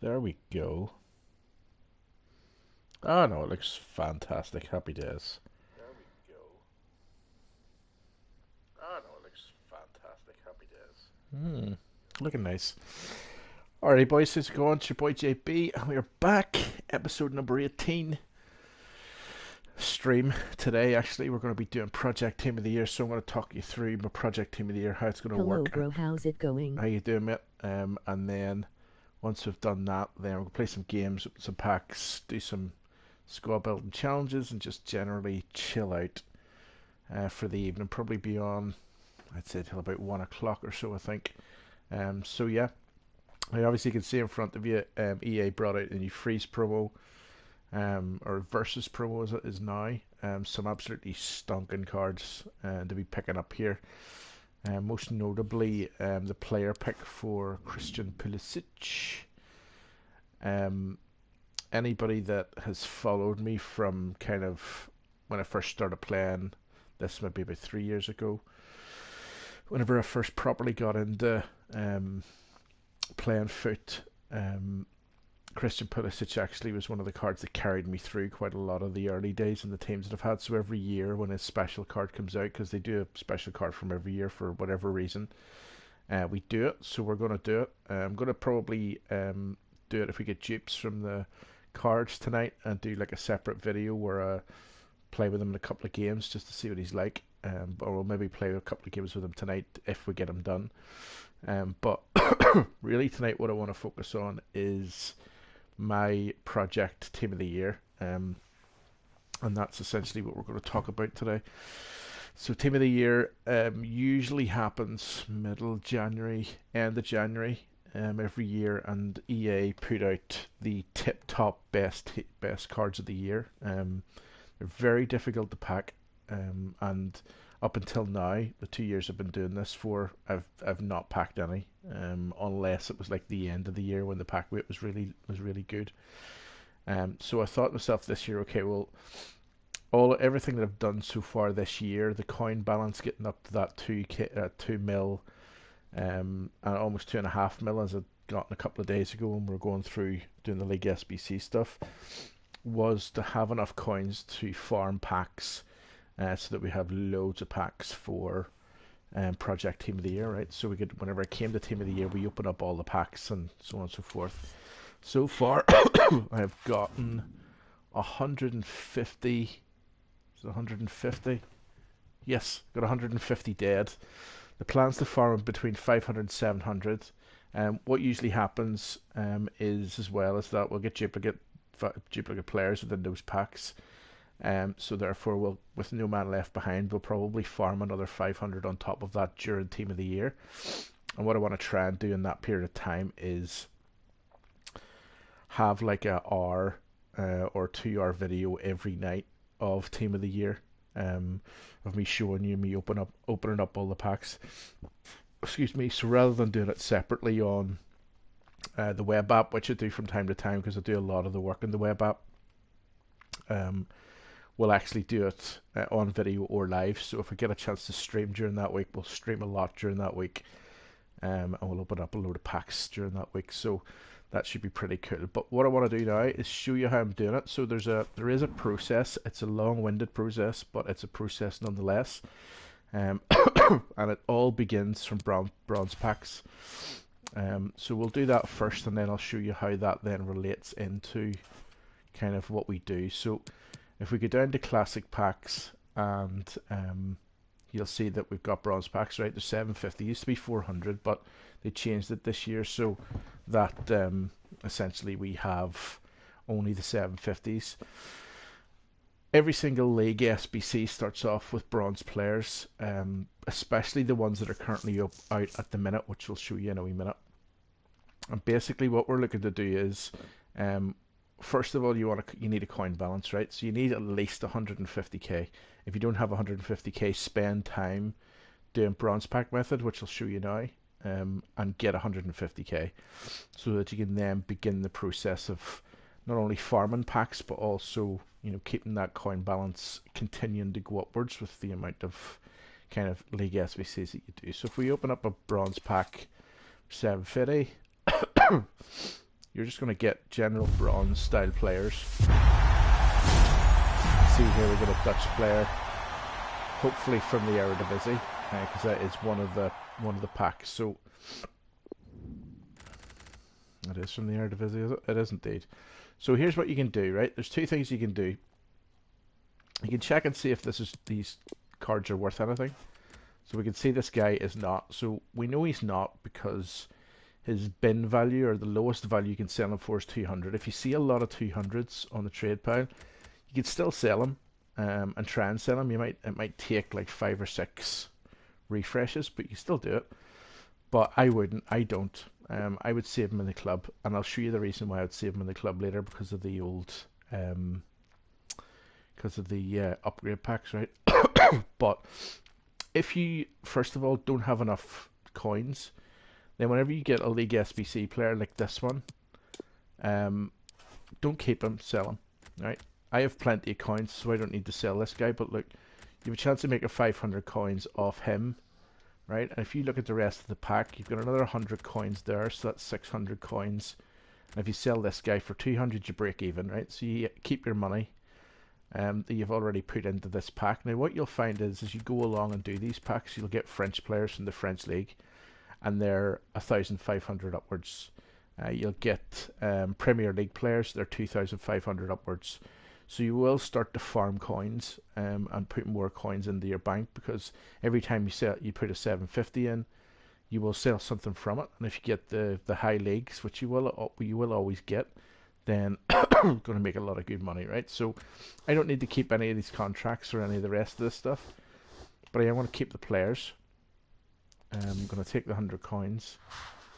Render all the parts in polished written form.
There we go. Oh no, it looks fantastic. Happy days. There we go. Oh no, it looks fantastic. Happy days. Looking nice. Alrighty, boys, how's it going? It's your boy JB, and we're back. Episode number 18. Stream today. Actually, we're going to be doing Project Team of the Year, so I'm going to talk you through my Project Team of the Year, how it's going to Hello, work. bro. How's it going? How you doing, mate? And then once we've done that, then we'll play some games, open some packs, do some squad building challenges, and just generally chill out for the evening. Probably be on, I'd say, till about 1 o'clock or so, I think. So yeah, I obviously can see in front of you, EA brought out a new freeze promo, or versus promo as it is now. Some absolutely stonking cards to be picking up here. Most notably, the player pick for Christian Pulisic. Anybody that has followed me from kind of when I first started playing, this might be about 3 years ago, whenever I first properly got into playing foot, Christian Pulisic actually was one of the cards that carried me through quite a lot of the early days in the teams that I've had. So every year when a special card comes out, because they do a special card from every year for whatever reason, we do it. So we're going to do it. I'm going to probably do it if we get dupes from the cards tonight, and do like a separate video where I play with him in a couple of games just to see what he's like. Or we'll maybe play a couple of games with him tonight if we get him done. But really tonight what I want to focus on is my project team of the year, and that's essentially what we're going to talk about today. So team of the year usually happens middle January, end of January, every year, and EA put out the tip top best cards of the year. They're very difficult to pack, and up until now, the 2 years I've been doing this for, I've not packed any, unless it was like the end of the year when the pack weight was really good. So I thought to myself this year, okay, well, everything that I've done so far this year, the coin balance getting up to that 2 mil, and almost 2.5 mil as I got in a couple of days ago when we were going through doing the League SBC stuff, was to have enough coins to farm packs, so that we have loads of packs for Project Team of the Year, right? So we could, whenever it came to Team of the Year, we open up all the packs and so on and so forth. So far, I've gotten 150. Is it 150? Yes, got 150 dead. The plan's to farm between 500 and 700. What usually happens is, as well as that, we'll get duplicate players within those packs. So therefore, with no man left behind, we'll probably farm another 500 on top of that during Team of the Year. And what I want to try and do in that period of time is have like a hour or 2 hour video every night of Team of the Year, of me showing you me opening up all the packs. Excuse me. So rather than doing it separately on the web app, which I do from time to time because I do a lot of the work in the web app, we'll actually do it on video or live. So if we get a chance to stream during that week, we'll stream a lot during that week, and we'll open up a load of packs during that week. So that should be pretty cool. But what I want to do now is show you how I'm doing it. So there is a process. It's a long-winded process, but it's a process nonetheless. And it all begins from bronze packs. So we'll do that first, and then I'll show you how that then relates into kind of what we do. So if we go down to classic packs, and you'll see that we've got bronze packs, right? They're 750. It used to be 400, but they changed it this year, so that essentially we have only the 750s. Every single league SBC starts off with bronze players, especially the ones that are currently out at the minute, which we'll show you in a wee minute. And basically what we're looking to do is, first of all, you need a coin balance, right? So you need at least 150k. If you don't have 150k, spend time doing bronze pack method, which I'll show you now, and get 150k, so that you can then begin the process of not only farming packs, but also, you know, keeping that coin balance continuing to go upwards with the amount of kind of league SBCs that you do. So if we open up a bronze pack 750, you're just going to get general bronze style players. See here we get a Dutch player, hopefully from the Eredivisie, because that is one of the packs. So it is from the Eredivisie, is it? It is indeed. So here's what you can do, right? There's two things you can do. You can check and see if these cards are worth anything. So we can see this guy is not. So we know he's not because his bin value, or the lowest value you can sell him for, is 200. If you see a lot of 200s on the trade pile, you can still sell him and try and sell him. It might take like 5 or 6 refreshes, but you can still do it. But I wouldn't. I don't. I would save him in the club, and I'll show you the reason why I would save him in the club later, because of the old, upgrade packs, right? But if you first of all don't have enough coins, then whenever you get a League SBC player like this one, don't keep him, sell him, right? I have plenty of coins, so I don't need to sell this guy. But look, you have a chance of making 500 coins off him, right? And if you look at the rest of the pack, you've got another 100 coins there, so that's 600 coins. And if you sell this guy for 200, you break even, right? So you keep your money that you've already put into this pack. Now what you'll find is, as you go along and do these packs, you'll get French players from the French League, and they're 1,500 upwards. You'll get Premier League players, they're 2,500 upwards. So you will start to farm coins and put more coins into your bank, because every time you put a 750 in, you will sell something from it. And if you get the high leagues, which you will always get, then you're going to make a lot of good money, right? So I don't need to keep any of these contracts or any of the rest of this stuff, but I want to keep the players. I'm going to take the 100 coins.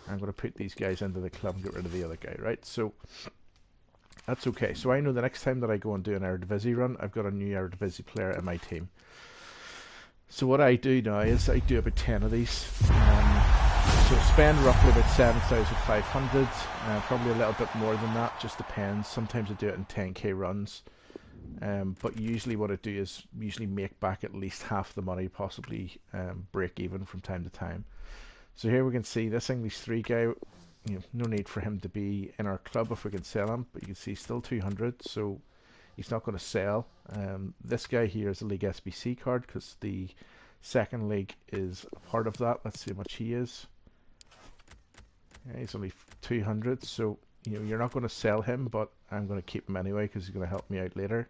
I'm going to put these guys into the club and get rid of the other guy, right? So that's okay. So I know the next time that I go and do an Eredivisie run, I've got a new Eredivisie player in my team. So what I do now is I do about 10 of these. So spend roughly about 7,500, probably a little bit more than that, just depends. Sometimes I do it in 10k runs. But usually what I do is usually make back at least half the money, possibly break even from time to time. So here we can see this English 3 guy, no need for him to be in our club if we can sell him, but you can see still 200, so he's not going to sell. This guy here is a League SBC card, because the second league is a part of that. Let's see how much he is. Yeah, he's only 200, so you're not going to sell him, but I'm going to keep him anyway because he's going to help me out later.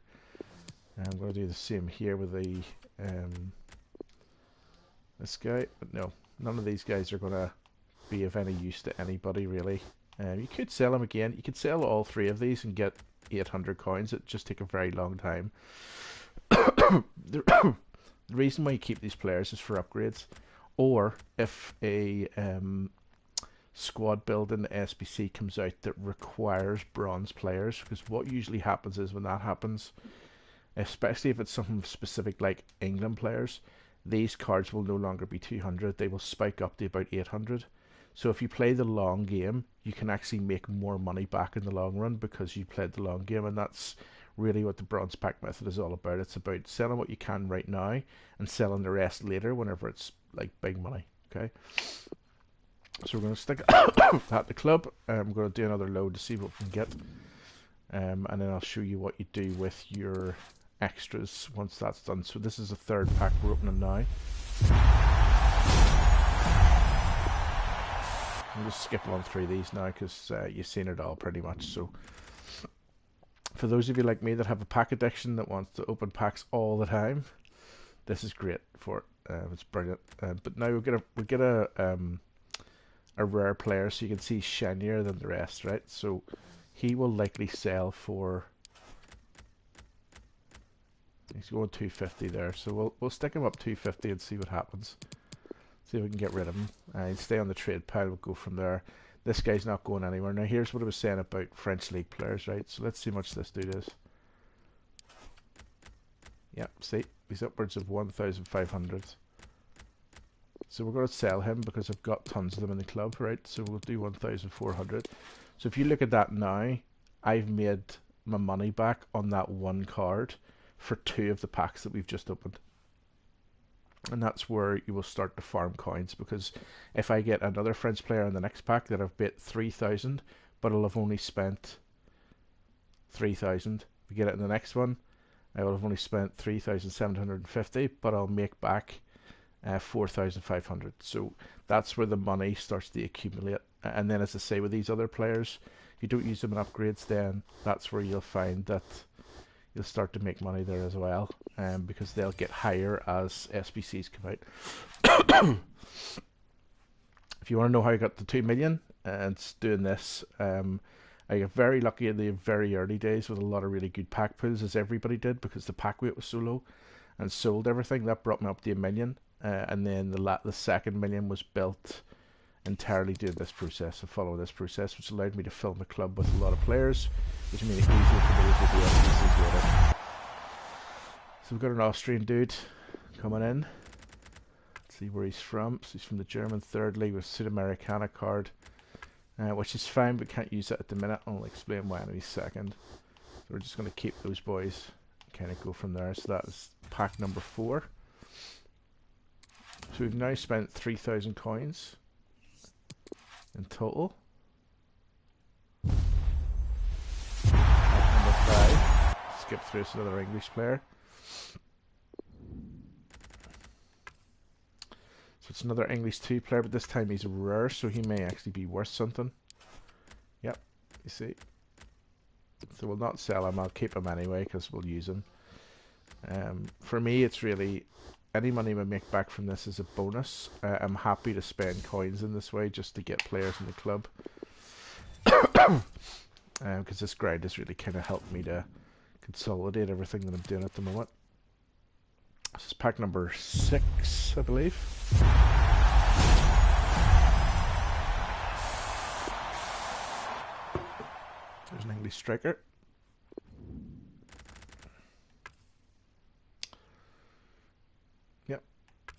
And I'm going to do the same here with the this guy, but no, none of these guys are going to be of any use to anybody really. You could sell them again. You could sell all 3 of these and get 800 coins. It'd just take a very long time. The reason why you keep these players is for upgrades, or if a squad build in the SBC comes out that requires bronze players, because what usually happens is when that happens, especially if it's something specific like England players, these cards will no longer be 200, they will spike up to about 800. So if you play the long game, you can actually make more money back in the long run because you played the long game, and that's really what the bronze pack method is all about. It's about selling what you can right now and selling the rest later whenever it's like big money. Okay, so we're going to stick at the club. I'm going to do another load to see what we can get, and then I'll show you what you do with your extras once that's done. So this is the 3rd pack we're opening now. I'll just skip on through these now because you've seen it all pretty much. So for those of you like me that have a pack addiction that wants to open packs all the time, this is great for it. It's brilliant. But now we get a rare player, so you can see shinier than the rest, right? So he will likely sell for. He's going 250 there, so we'll stick him up 250 and see what happens. See if we can get rid of him. He'll stay on the trade pile. We'll go from there. This guy's not going anywhere. Now here's what I was saying about French League players, right? So let's see how much this dude is. Yep, see, he's upwards of 1,500. So we're going to sell him because I've got tons of them in the club, right? So we'll do 1,400. So if you look at that now, I've made my money back on that one card for 2 of the packs that we've just opened. And that's where you will start to farm coins, because if I get another French player in the next pack that I've bet 3,000 but I'll have only spent 3,000. If we get it in the next one, I will have only spent 3,750, but I'll make back 4,500. So that's where the money starts to accumulate. And then, as I say, with these other players, if you don't use them in upgrades, then that's where you'll find that you'll start to make money there as well, because they'll get higher as SBCs come out. If you want to know how I got to 2 million, and it's doing this, I got very lucky in the very early days with a lot of really good pack pulls, as everybody did, because the pack weight was so low, and sold everything. That brought me up to 1 million, and then the second million was built entirely doing this process, and following this process, which allowed me to fill my club with a lot of players, which made it easier for me to do the SBCs later. So we've got an Austrian dude coming in. Let's see where he's from. So he's from the German third league with Sudamericana card, which is fine, but can't use that at the minute. I'll explain why in a second. So we're just going to keep those boys and kind of go from there. So that is pack number 4. So we've now spent 3,000 coins in total. Pack number 5. Skip through, it's another English player. So it's another English 2 player, but this time he's rare, so he may actually be worth something. Yep, you see. So we'll not sell him, I'll keep him anyway, because we'll use him. For me, it's really, any money we make back from this is a bonus. I'm happy to spend coins in this way, just to get players in the club. Because this grind has really kind of helped me to consolidate everything that I'm doing at the moment. This is pack number 6, I believe. There's an English striker. Yep,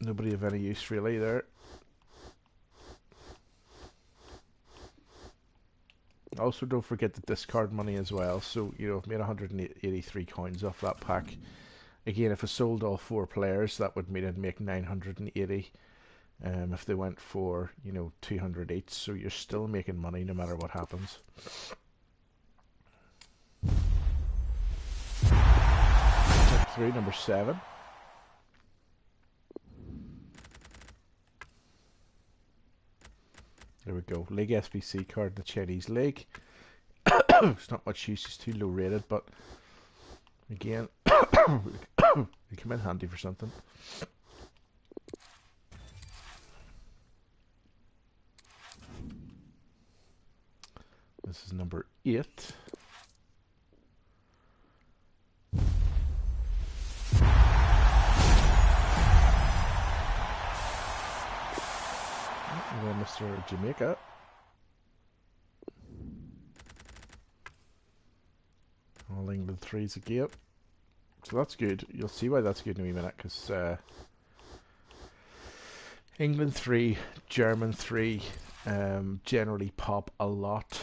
nobody of any use really there. Also, don't forget the discard money as well. So, you know, I've made 183 coins off that pack. Again, if I sold all 4 players, that would mean I'd make 980 if they went for, you know, 200 each. So you're still making money no matter what happens. Pack 3, number 7. There we go. League SBC card, the Chinese League. It's not much use, it's too low rated, but again, they come in handy for something. This is number 8. And then Mr. Jamaica. All England 3s again. So that's good. You'll see why that's good in a wee minute, because England 3, German 3 generally pop a lot,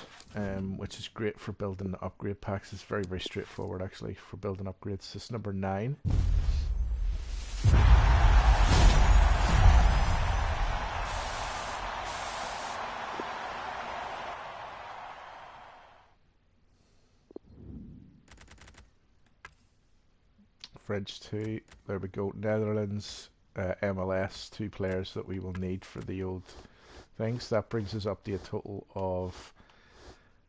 which is great for building upgrade packs. It's very, very straightforward actually for building upgrades. This is number 9. French 2, there we go. Netherlands, MLS, 2 players that we will need for the old things. That brings us up to a total of,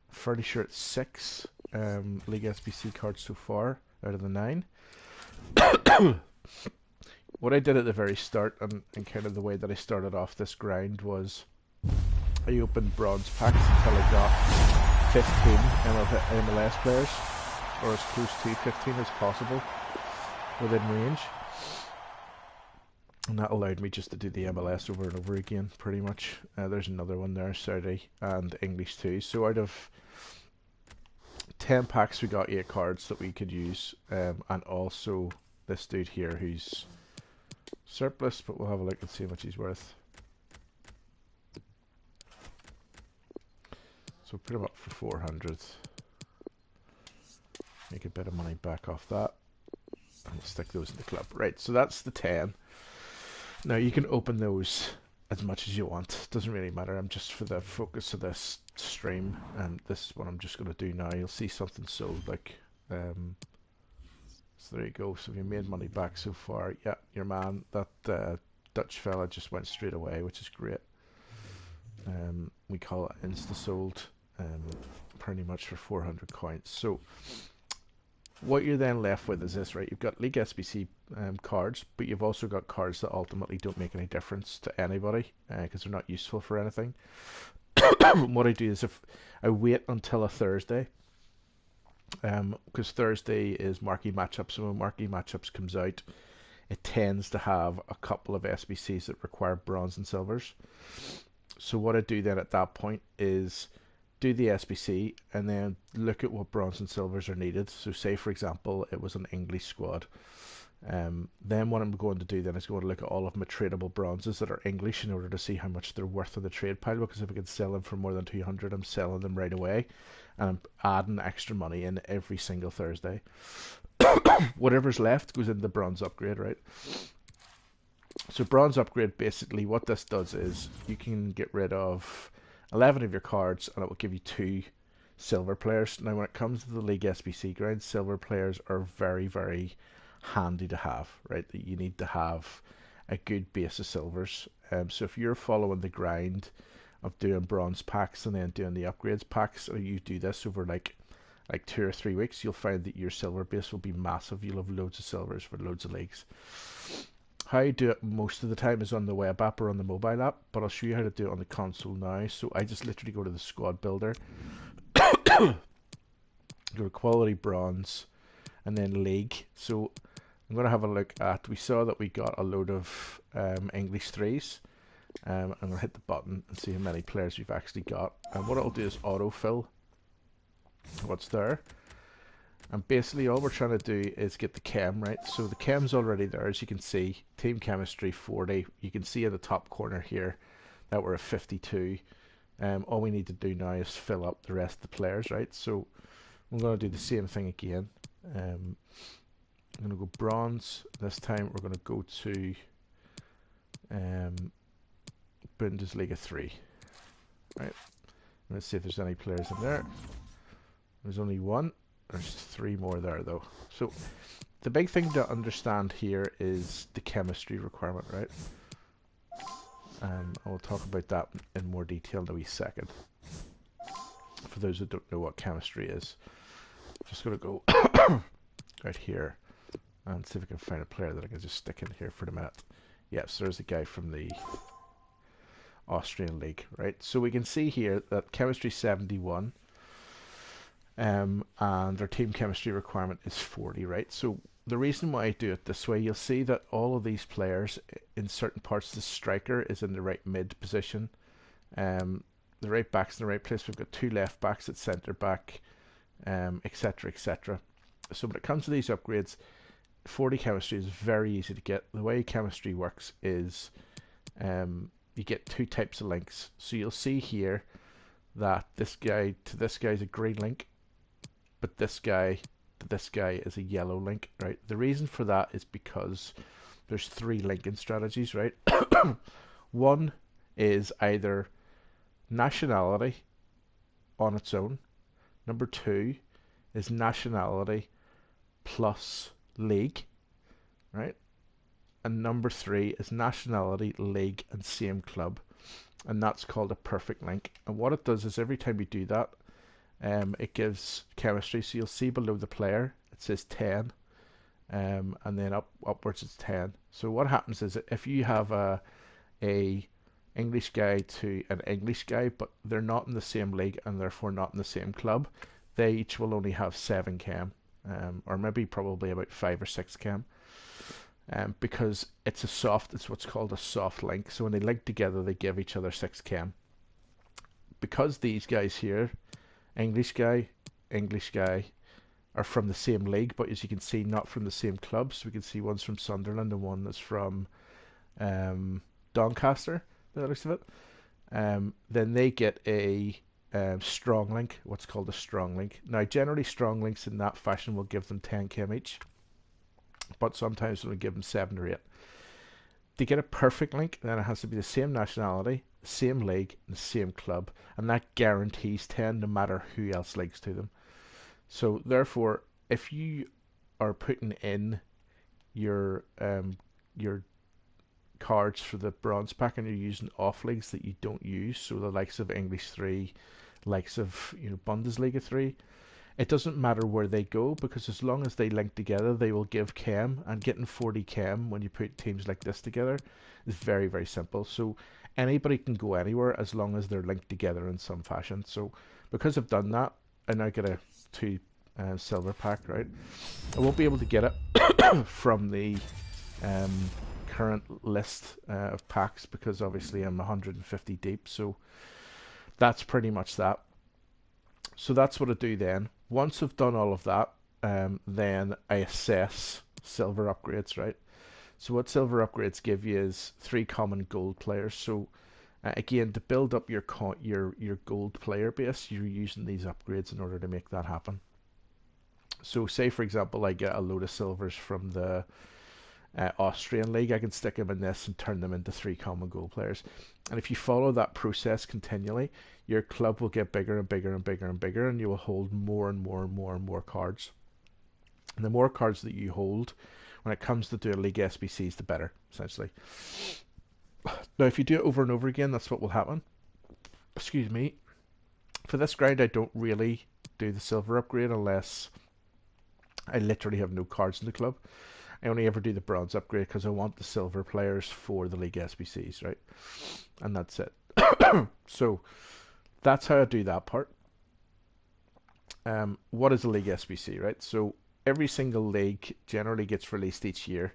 fairly sure it's 6 League SBC cards so far out of the 9. What I did at the very start, and kind of the way that I started off this grind, was I opened bronze packs until I got 15 MLS players, or as close to 15 as possible within range, and that allowed me just to do the MLS over and over again pretty much. There's another one there, Saudi and English 2. So out of 10 packs we got 8 cards that we could use, and also this dude here who's surplus, but we'll have a look and see how much he's worth. So put him up for 400, make a bit of money back off that. And we'll stick those in the club. Right, so that's the 10. Now you can open those as much as you want. Doesn't really matter. I'm just for the focus of this stream, and this is what I'm just going to do now. You'll see something sold, like, so there you go. So you made money back so far. Yeah, your man, that Dutch fella just went straight away, which is great. We call it Insta sold, pretty much for 400 coins. So what you're then left with is this, right? You've got League SBC cards, but you've also got cards that ultimately don't make any difference to anybody because they're not useful for anything. What I do is if I wait until a Thursday, because Thursday is marquee matchups, so when marquee matchups comes out, it tends to have a couple of SBCs that require bronze and silvers. So what I do then at that point is do the SBC and then look at what bronze and silvers are needed. So say for example it was an English squad. Then what I'm going to do then is going to look at all of my tradable bronzes that are English in order to see how much they're worth in the trade pile, because if I can sell them for more than 200, I'm selling them right away, and I'm adding extra money in every single Thursday. Whatever's left goes in the bronze upgrade, right? So bronze upgrade, basically what this does is you can get rid of 11 of your cards and it will give you 2 silver players. Now when it comes to the League SBC grind, silver players are very, very handy to have, right? That you need to have a good base of silvers. So if you're following the grind of doing bronze packs and then doing the upgrades packs, or you do this over like 2 or 3 weeks, you'll find that your silver base will be massive. You'll have loads of silvers for loads of leagues. How I do it most of the time is on the web app or on the mobile app, but I'll show you how to do it on the console now. So I just literally go to the squad builder, go to quality bronze, and then league. So I'm going to have a look at, we saw that we got a load of English 3s. I'm going to hit the button and see how many players we've actually got. And what it'll do is autofill what's there. And basically all we're trying to do is get the chem, right? So the chem's already there, as you can see. Team chemistry 40. You can see in the top corner here that we're at 52. All we need to do now is fill up the rest of the players, right? So I'm going to do the same thing again. I'm going to go bronze. This time we're going to go to Bundesliga 3. Right. Let's see if there's any players in there. There's only 1. There's 3 more there though. So the big thing to understand here is the chemistry requirement, right? I'll talk about that in more detail in a wee second. For those who don't know what chemistry is, I'm just going to go right here and see if I can find a player that I can just stick in here for the minute. Yes, there's a guy from the Austrian league, right? So we can see here that chemistry 71. And our team chemistry requirement is 40, right? So the reason why I do it this way, you'll see that all of these players in certain parts, the striker is in the right mid position, the right back's in the right place. We've got 2 left backs at centre back, etc, etc. So when it comes to these upgrades, 40 chemistry is very easy to get. The way chemistry works is you get 2 types of links. So you'll see here that this guy to this guy is a green link, but this guy to this guy is a yellow link, right? The reason for that is because there's 3 linking strategies, right? One is either nationality on its own. Number 2 is nationality plus league, right? And number 3 is nationality, league, and same club. And that's called a perfect link. And what it does is every time you do that, it gives chemistry. So you'll see below the player it says 10, and then upwards it's 10. So what happens is if you have a English guy to an English guy, but they're not in the same league and therefore not in the same club, they each will only have 7 chem, or maybe probably about 5 or 6 chem, because it's what's called a soft link. So when they link together, they give each other 6 chem. Because these guys here, English guy, are from the same league, but as you can see, not from the same club. So we can see one's from Sunderland and one is from Doncaster, by the looks of it. Then they get a strong link, what's called a strong link. Now, generally, strong links in that fashion will give them 10 chem each, but sometimes it'll give them 7 or 8. To get a perfect link, then it has to be the same nationality, the same league, and the same club, and that guarantees 10 no matter who else links to them. So therefore, if you are putting in your cards for the bronze pack and you're using off leagues that you don't use, so the likes of English 3, likes of Bundesliga 3, it doesn't matter where they go, because as long as they link together, they will give chem, and getting 40 chem when you put teams like this together is very, very simple. So anybody can go anywhere as long as they're linked together in some fashion. So because I've done that, I now get a 2 silver pack, right? I won't be able to get it from the current list of packs, because obviously I'm 150 deep, so that's pretty much that. So that's what I do then. Once I've done all of that, then I assess silver upgrades, right? So what silver upgrades give you is 3 common gold players. So again, to build up your gold player base, you're using these upgrades in order to make that happen. So say for example I get a load of silvers from the Austrian league, I can stick them in this and turn them into 3 common gold players. And if you follow that process continually, your club will get bigger and bigger and bigger and bigger, and you will hold more and more and more and more cards. And the more cards that you hold, when it comes to doing league SBCs, the better, essentially. Now, if you do it over and over again, that's what will happen. Excuse me. For this grind, I don't really do the silver upgrade unless I literally have no cards in the club. I only ever do the bronze upgrade because I want the silver players for the league SBCs, right? And that's it. So that's how I do that part. What is a league SBC, right? So every single league generally gets released each year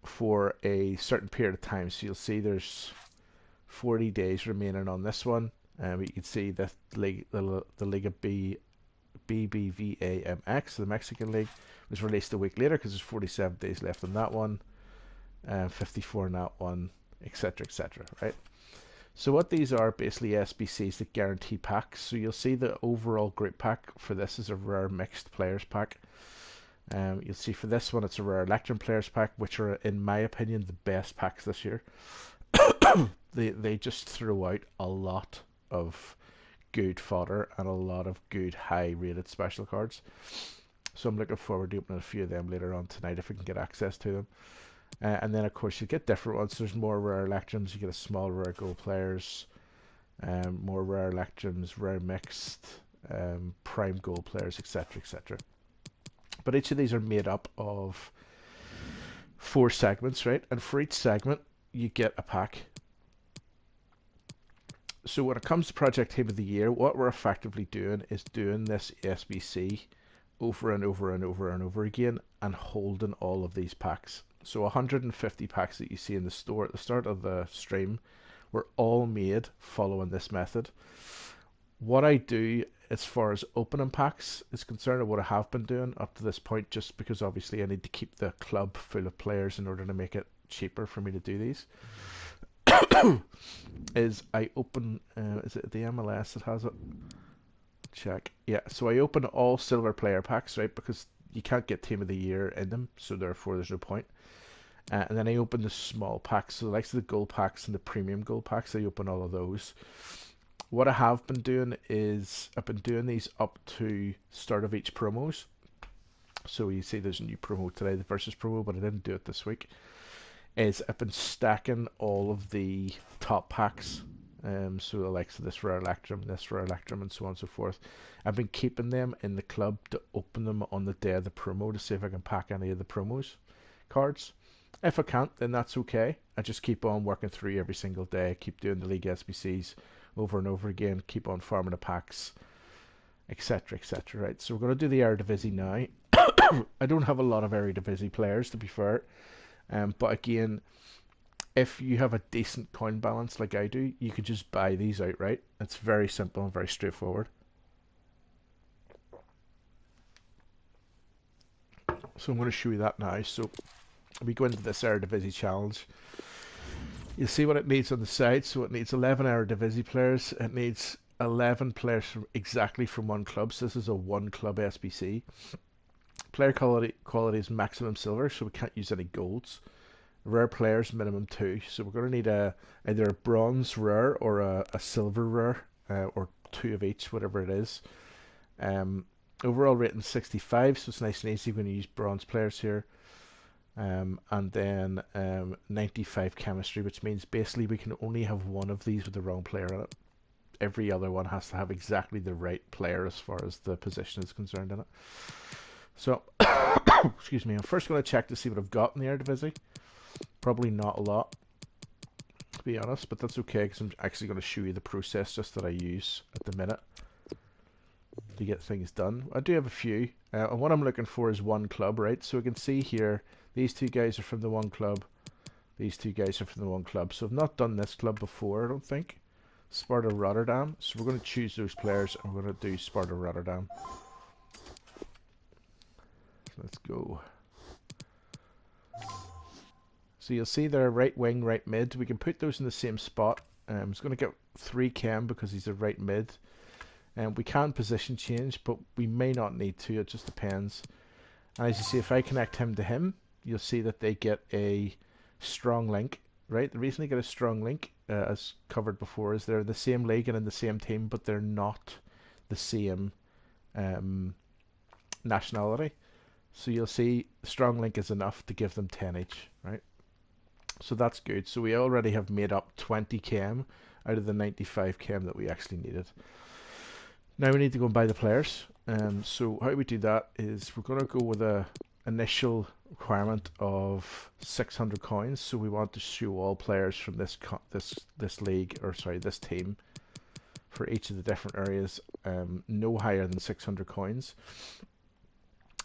for a certain period of time. So you'll see there's 40 days remaining on this one. You can see that the League of BBVAMX, the Mexican league, was released a week later because there's 47 days left on that one, 54 on that one, etc., etc., right? So what these are basically SBCs that guarantee packs. So you'll see the overall group pack for this is a rare mixed players pack. You'll see for this one it's a rare Electrum players pack, which are, in my opinion, the best packs this year. They just throw out a lot of good fodder and a lot of good high rated special cards. So I'm looking forward to opening a few of them later on tonight if we can get access to them. And then of course you get different ones. There's more rare Electrums, you get a small rare gold players, more rare Electrums, rare mixed, prime gold players, etc., etc. But each of these are made up of 4 segments, right? And for each segment you get a pack. So when it comes to Project Team of the Year, what we're effectively doing is doing this SBC over and over and over and over again and holding all of these packs. So 150 packs that you see in the store at the start of the stream were all made following this method. What I do as far as opening packs is concerned, or what I have been doing up to this point, just because obviously I need to keep the club full of players in order to make it cheaper for me to do these, is I open, is it the MLS that has it? Check. Yeah, so I open all silver player packs, right, because you can't get Team of the Year in them, so therefore there's no point. And then I open the small packs, so the likes of the gold packs and the premium gold packs, I open all of those. What I have been doing is I've been doing these up to start of each promos. So you see there's a new promo today, the versus promo, but I didn't do it this week. Is I've been stacking all of the top packs, so the likes of this rare Electrum, and so on and so forth. I've been keeping them in the club to open them on the day of the promo to see if I can pack any of the promos cards. If I can't, then that's okay. I just keep on working through every single day, keep doing the League SBCs over and over again, keep on farming the packs, etc., etc., right? So we're going to do the Eredivisie now. I don't have a lot of Eredivisie players, to be fair. But again, if you have a decent coin balance like I do, you could just buy these outright. It's very simple and very straightforward. So I'm going to show you that now. So we go into this Eredivisie challenge. You'll see what it needs on the side. So it needs 11 Eredivisie players. It needs 11 players exactly from one club. So this is a one club SBC. Player quality is maximum silver, so we can't use any golds. Rare players minimum 2. So we're going to need either a bronze rare or a silver rare, or 2 of each, whatever it is. Overall rating 65, so it's nice and easy when you use bronze players here. And then 95 chemistry, which means basically we can only have one of these with the wrong player in it. Every other one has to have exactly the right player as far as the position is concerned in it. So, excuse me, I'm first going to check to see what I've got in the Eredivisie. Probably not a lot, to be honest, but that's okay because I'm actually going to show you the process just that I use at the minute to get things done. I do have a few, and what I'm looking for is one club, right? So we can see here, these two guys are from the one club, these two guys are from the one club. So I've not done this club before, I don't think. Sparta Rotterdam. So we're going to choose those players and we're going to do Sparta Rotterdam. Let's go. So you'll see there, right wing, right mid. We can put those in the same spot. It's going to get 3 chem because he's a right mid. And we can position change, but we may not need to. It just depends. And as you see, if I connect him to him, you'll see that they get a strong link. Right? The reason they get a strong link, as covered before, is they're in the same league and in the same team, but they're not the same nationality. So you'll see strong link is enough to give them 10 each, right? So that's good. So we already have made up 20 chem out of the 95 chem that we actually needed. Now we need to go and buy the players. So how we do that is we're going to go with a initial requirement of 600 coins. So we want to show all players from this league, or sorry, this team, for each of the different areas, no higher than 600 coins.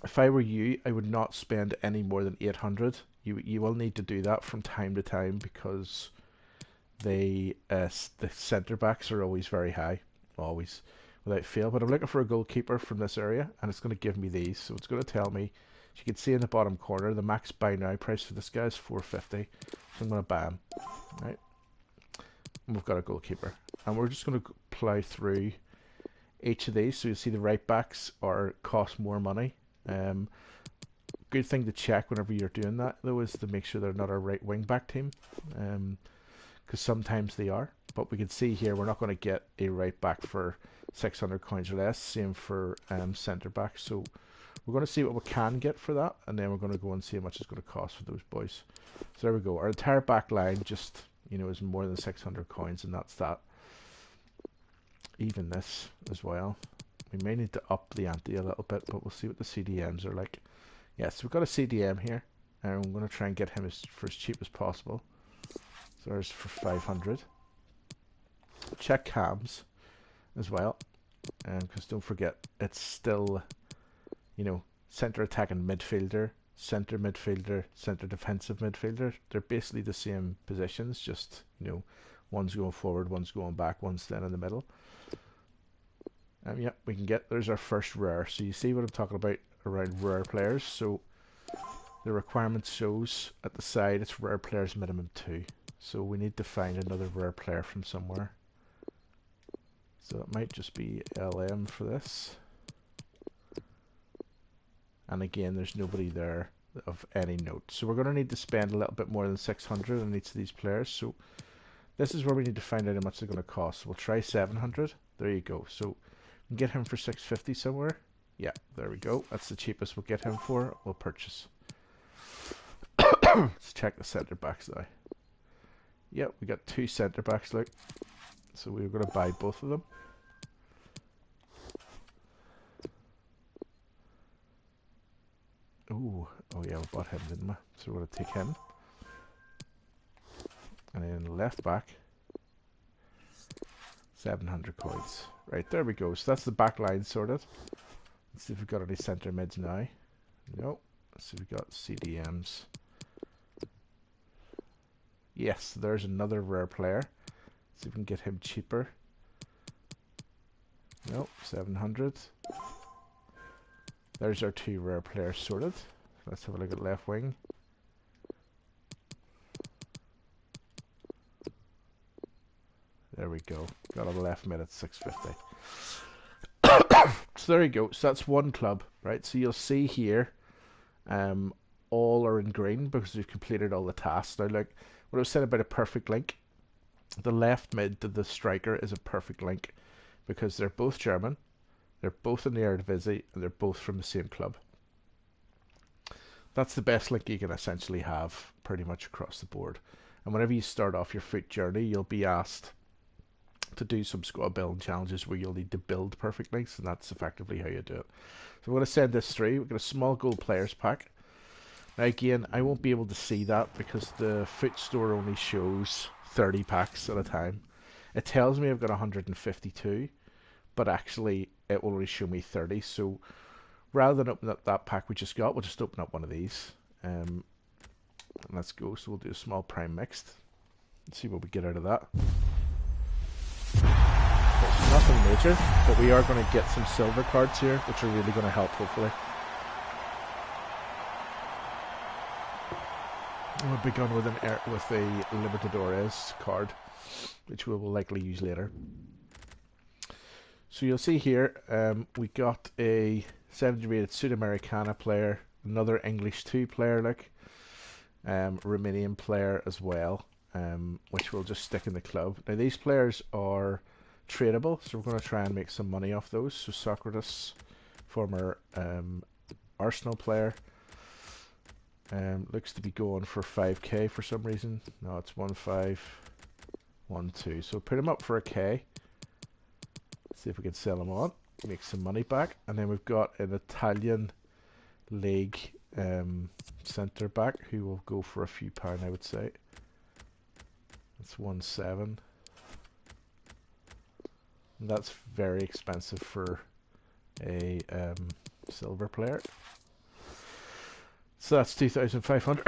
If I were you, I would not spend any more than 800. You will need to do that from time to time because the centre backs are always very high, always, without fail. But I'm looking for a goalkeeper from this area, and it's going to give me these. So it's going to tell me, as you can see in the bottom corner, the max buy now price for this guy is 450. So I'm going to buy him, right? And we've got a goalkeeper, and we're just going to plow through each of these. So you see the right backs cost more money. Good thing to check whenever you're doing that, though, is to make sure they're not a right wing back team, because sometimes they are. But we can see here we're not going to get a right back for 600 coins or less. Same for centre back. So we're going to see what we can get for that, and then we're going to go and see how much it's going to cost for those boys. So there we go. Our entire back line just, is more than 600 coins, and that's that. Even this as well. We may need to up the ante a little bit, but we'll see what the CDMs are like. Yes, we've got a CDM here, and I'm going to try and get him for as cheap as possible. So there's for 500. Check cams as well, because don't forget, it's still, centre attacking midfielder, centre midfielder, centre defensive midfielder. They're basically the same positions, just, one's going forward, one's going back, one's then in the middle. Yeah, we can there's our first rare. So you see what I'm talking about around rare players. So the requirement shows at the side it's rare players minimum 2. So we need to find another rare player from somewhere. So it might just be LM for this. And again, there's nobody there of any note. So we're going to need to spend a little bit more than 600 on each of these players. So this is where we need to find out how much they're going to cost. So we'll try 700. There you go. So we can get him for 650 somewhere. Yeah, there we go. That's the cheapest we'll get him for. We'll purchase. Let's check the centre backs now. Yep, we got 2 centre backs, look. So we were going to buy both of them. Ooh, oh yeah, we bought him, didn't we? So we're going to take him. And then left back, 700 coins. Right, there we go. So that's the back line sorted. Let's see if we've got any centre mids now. Nope. Let's see if we've got CDMs. Yes, there's another rare player. See if we can get him cheaper. Nope, 700. There's our 2 rare players sorted. Let's have a look at left wing. There we go. Got on the left mid at 650. So there you go. So that's one club, right? So you'll see here, all are in green because we've completed all the tasks. Now look, what I was saying about a perfect link, the left mid to the striker is a perfect link because they're both German, they're both in the Eredivisie, and they're both from the same club. That's the best link you can essentially have pretty much across the board. And whenever you start off your FUT journey, you'll be asked to do some squad building challenges where you'll need to build perfect links, and that's effectively how you do it. So I'm going to send this through. We've got a small gold players pack. Now again, I won't be able to see that because the FUT store only shows 30 packs at a time. It tells me I've got 152, but actually it will only show me 30. So rather than open up that pack we just got, we'll just open up one of these. Let's go. So we'll do a small prime mixed. Let's see what we get out of that. It's nothing major, but we are going to get some silver cards here, which are really going to help, hopefully. We'll begin with a Libertadores card, which we will likely use later. So you'll see here, we got a 70 rated Sudamericana player, another English 2 player, like Romanian player as well, which we'll just stick in the club. Now these players are tradable, so we're going to try and make some money off those. So Socrates, former Arsenal player, looks to be going for 5k for some reason. No, it's 1512. So put him up for a K. See if we can sell him on, make some money back. And then we've got an Italian league centre back who will go for a few pound, I would say. That's 17. And that's very expensive for a silver player. So that's 2,500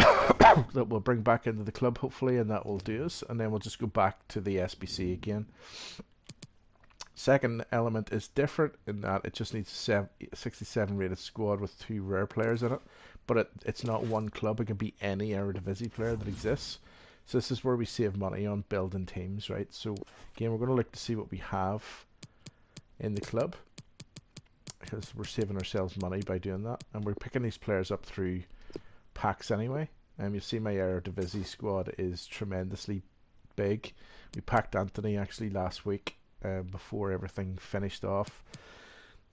that we'll bring back into the club hopefully, and that will do us. And then we'll just go back to the SBC again. Second element is different in that it just needs a 67 rated squad with 2 rare players in it, but it's not one club. It can be any Eredivisie player that exists. So this is where we save money on building teams, right? So again, we're going to look to see what we have in the club, because we're saving ourselves money by doing that, and we're picking these players up through packs anyway. You'll see my Eredivisie squad is tremendously big. We packed Anthony actually last week. Before everything finished off.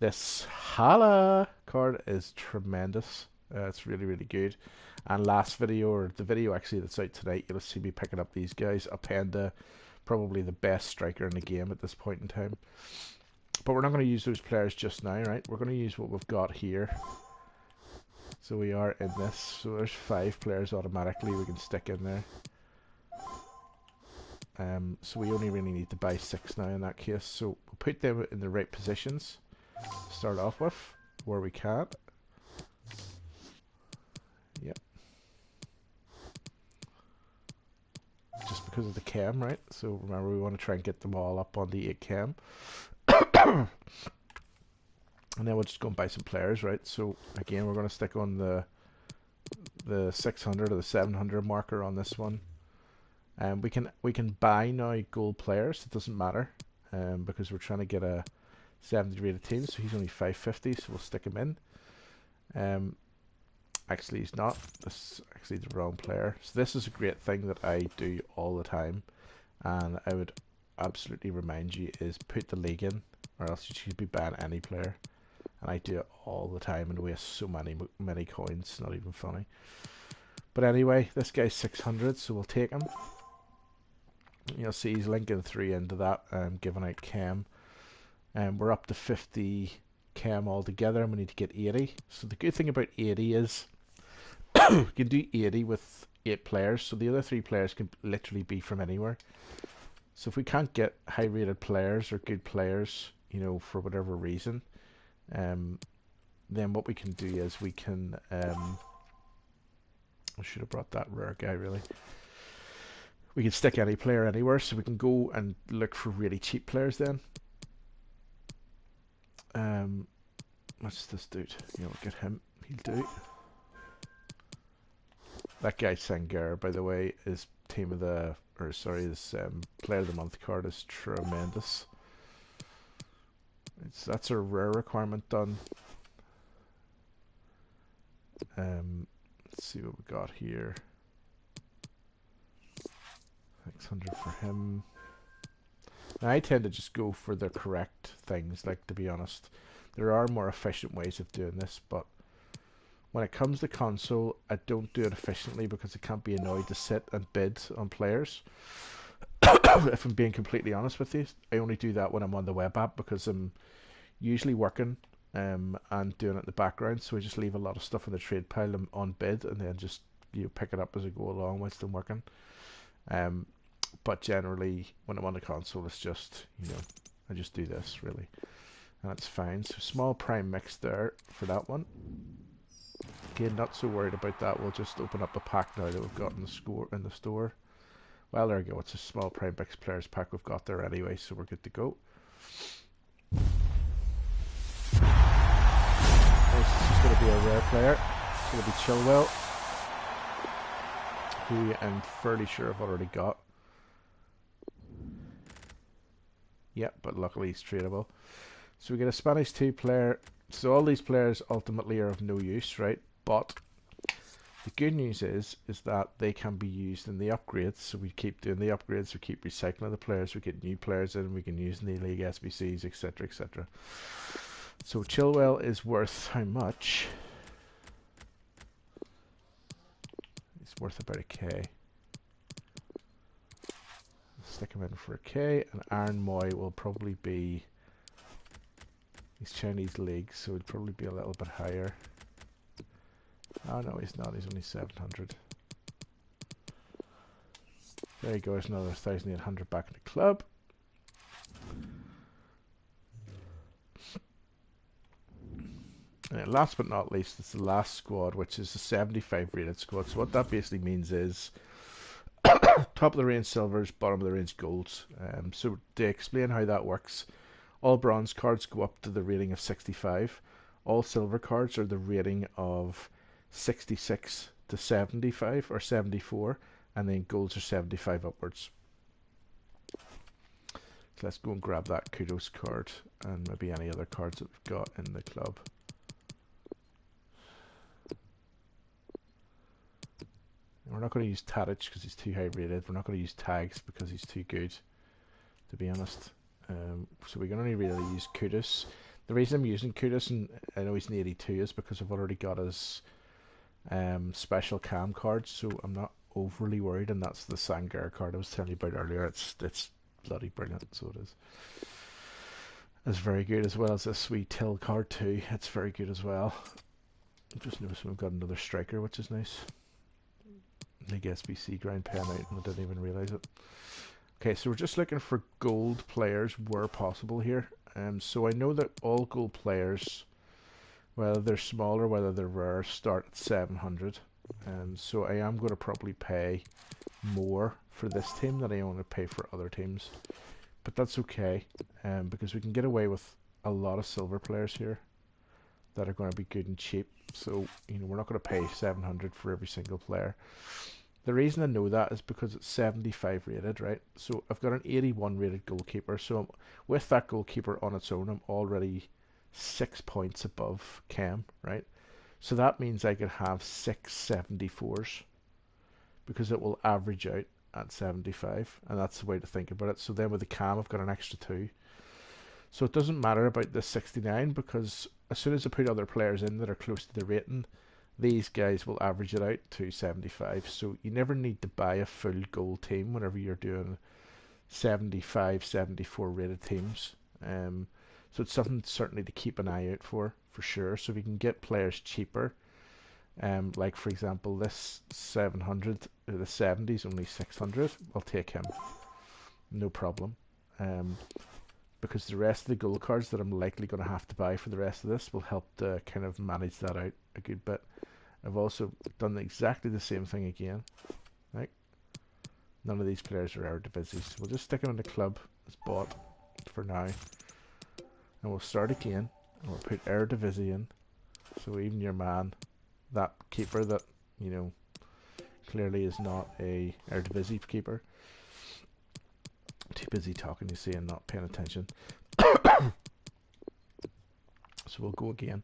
This Hala card is tremendous. It's really, really good. And last video, or the video actually that's out tonight, you'll see me picking up these guys. Openda, probably the best striker in the game at this point in time. But we're not going to use those players just now, right? We're going to use what we've got here. So we are in this. So there's 5 players automatically we can stick in there. So we only really need to buy 6 now in that case. So we'll put them in the right positions to start off with, where we can. Yep. Just because of the chem, right? So remember, we want to try and get them all up on the 8 chem. And then we'll just go and buy some players, right? So again, we're going to stick on the 600 or the 700 marker on this one. We can buy now gold players. It doesn't matter because we're trying to get a 70 rated team. So he's only 550, so we'll stick him in. Actually, he's not. This is actually the wrong player. So this is a great thing that I do all the time, and I would absolutely remind you is put the league in, or else you should be buying any player. And I do it all the time and waste so many coins. It's not even funny. But anyway, this guy's 600, so we'll take him. You'll see he's linking 3 into that, giving out chem. We're up to 50 chem altogether, and we need to get 80. So the good thing about 80 is you can do 80 with 8 players, so the other 3 players can literally be from anywhere. So if we can't get high rated players or good players, you know, for whatever reason, then what we can do is we can I should have brought that rare guy really. We can stick any player anywhere, so we can go and look for really cheap players then. What's this dude? You know, get him. He'll do. That guy Sanger, by the way, is team of the, or sorry, his player of the month card is tremendous. That's a rare requirement done. Let's see what we got here. 600 for him. Now, I tend to just go for the correct things, like, to be honest. There are more efficient ways of doing this, but when it comes to console, I don't do it efficiently because I can't be annoyed to sit and bid on players. If I'm being completely honest with you, I only do that when I'm on the web app because I'm usually working and doing it in the background, so I just leave a lot of stuff in the trade pile on bid and then just pick it up as I go along whilst I'm working. But generally, when I'm on the console, it's just, I just do this, really. And that's fine. So small prime mix there for that one. Again, not so worried about that. We'll just open up a pack now that we've got in the store. Well, there we go. It's a small prime mix players pack we've got there anyway, so we're good to go. This is going to be a rare player. It's going to be Chilwell, who I'm fairly sure I've already got. Yep, but luckily he's tradable. So we get a Spanish 2 player. So all these players ultimately are of no use, right? But the good news is that they can be used in the upgrades. So we keep doing the upgrades, we keep recycling the players, we get new players in, we can use in the league SBCs, etc., etc. So Chilwell is worth how much? He's worth about a K. Stick him in for a K, and Aaron Moy will probably be, he's Chinese league, so he'd probably be a little bit higher. Oh no, he's not, he's only 700. There you go, there's another 1,800 back in the club. And last but not least, it's the last squad, which is a 75 rated squad. So what that basically means is top of the range silvers, bottom of the range golds. So to explain how that works, all bronze cards go up to the rating of 65. All silver cards are the rating of 66 to 75 or 74, and then golds are 75 upwards. So let's go and grab that kudos card and maybe any other cards that we've got in the club. We're not going to use Tadic because he's too high rated. We're not going to use Tags because he's too good, to be honest. So we can only really use Kudus. The reason I'm using Kudus, and I know he's an 82, is because I've already got his special cam card, so I'm not overly worried. And that's the Sangar card I was telling you about earlier. It's bloody brilliant, so it is. It's very good, as well as this sweet Till card too. It's very good as well. I've just noticed we've got another striker, which is nice. League SBC grind pen out, and I didn't even realise it. Okay, so we're just looking for gold players where possible here. So I know that all gold players, whether they're small or whether they're rare, start at 700. So I am going to probably pay more for this team than I want to pay for other teams. But that's okay, because we can get away with a lot of silver players here that are going to be good and cheap. So, we're not going to pay 700 for every single player. The reason I know that is because it's 75 rated, right? So I've got an 81 rated goalkeeper. So with that goalkeeper on its own, I'm already 6 points above Cam, right? So that means I could have 6 74s because it will average out at 75, and that's the way to think about it. So then with the Cam, I've got an extra 2. So it doesn't matter about the 69 because as soon as I put other players in that are close to the rating, these guys will average it out to 75. So you never need to buy a full gold team whenever you're doing 75, 74 rated teams. So it's something certainly to keep an eye out for sure. So if you can get players cheaper, like for example this 700, the 70 is only 600, I'll take him, no problem. Because the rest of the gold cards that I'm likely going to have to buy for the rest of this will help to kind of manage that out a good bit. I've also done exactly the same thing again. Right? None of these players are Eredivisie, so we'll just stick them in the club as bought for now. And we'll start again, and we'll put Eredivisie in. So even your man, that keeper that, clearly is not a Eredivisie keeper. Too busy talking, you see, and not paying attention. So we'll go again.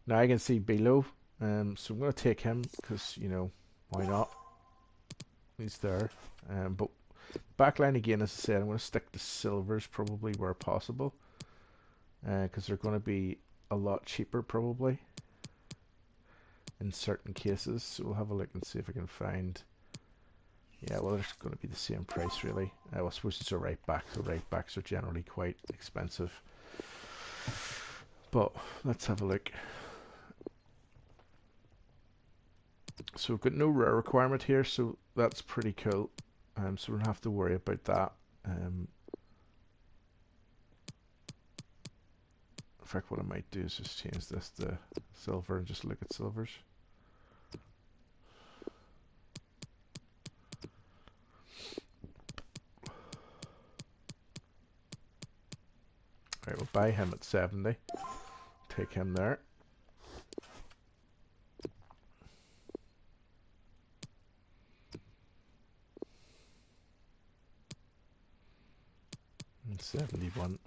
Now I can see below So I'm going to take him because, you know, why not? He's there. But backline again, as I said, I'm going to stick to silvers probably where possible, because they're going to be a lot cheaper probably in certain cases. So we'll have a look and see if I can find. Yeah, well, it's going to be the same price really. I suppose it's a right back, so right backs are generally quite expensive. But let's have a look. So we've got no rare requirement here, so that's pretty cool. So we don't have to worry about that. In fact, what I might do is just change this to silver and just look at silvers. Alright, we'll buy him at 70. Take him there. And 71.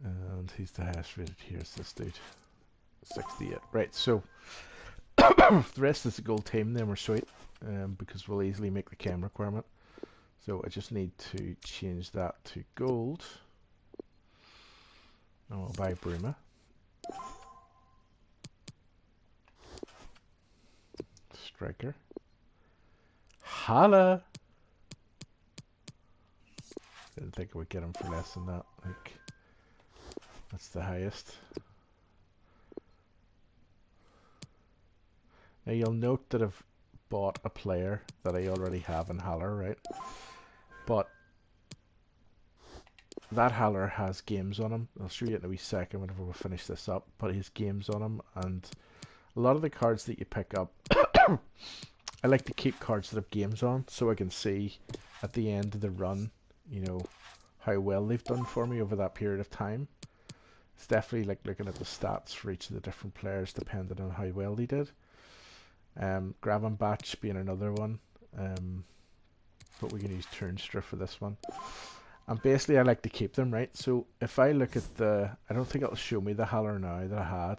And he's the highest rated here, it's this dude. 68. Right, so the rest is the gold team, then we're sweet. Because we'll easily make the chem requirement. So I just need to change that to gold. And I'll buy Bruma. Striker. Holla! Didn't think I would get him for less than that. Like, that's the highest. Now you'll note that I've bought a player that I already have in Haller, right? But that Haller has games on him. I'll show you in a wee second whenever we finish this up. But he has games on him, and a lot of the cards that you pick up, I like to keep cards that have games on, so I can see at the end of the run, you know, how well they've done for me over that period of time. It's definitely like looking at the stats for each of the different players, depending on how well they did. Graven Batch being another one, but we can use Turnster for this one. And basically I like to keep them, right? So if I look at the, I don't think it'll show me the Haller now that I had,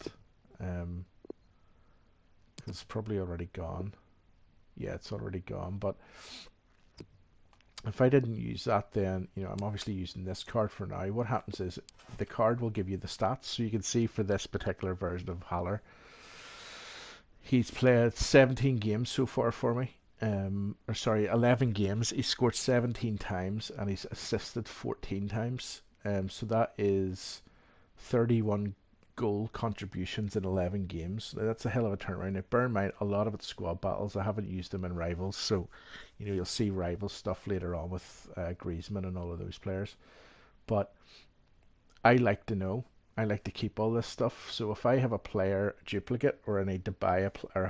because it's probably already gone. Yeah, it's already gone, but if I didn't use that, then, you know, I'm obviously using this card for now. What happens is the card will give you the stats, so you can see for this particular version of Haller, he's played 17 games so far for me. Or sorry, 11 games. He scored 17 times and he's assisted 14 times. So that is 31 goal contributions in 11 games. That's a hell of a turnaround. Now, bear in mind, a lot of it's squad battles. I haven't used them in Rivals, so you know you'll see Rivals stuff later on with Griezmann and all of those players. But I like to know. I like to keep all this stuff. So if I have a player duplicate, or I need to buy a, or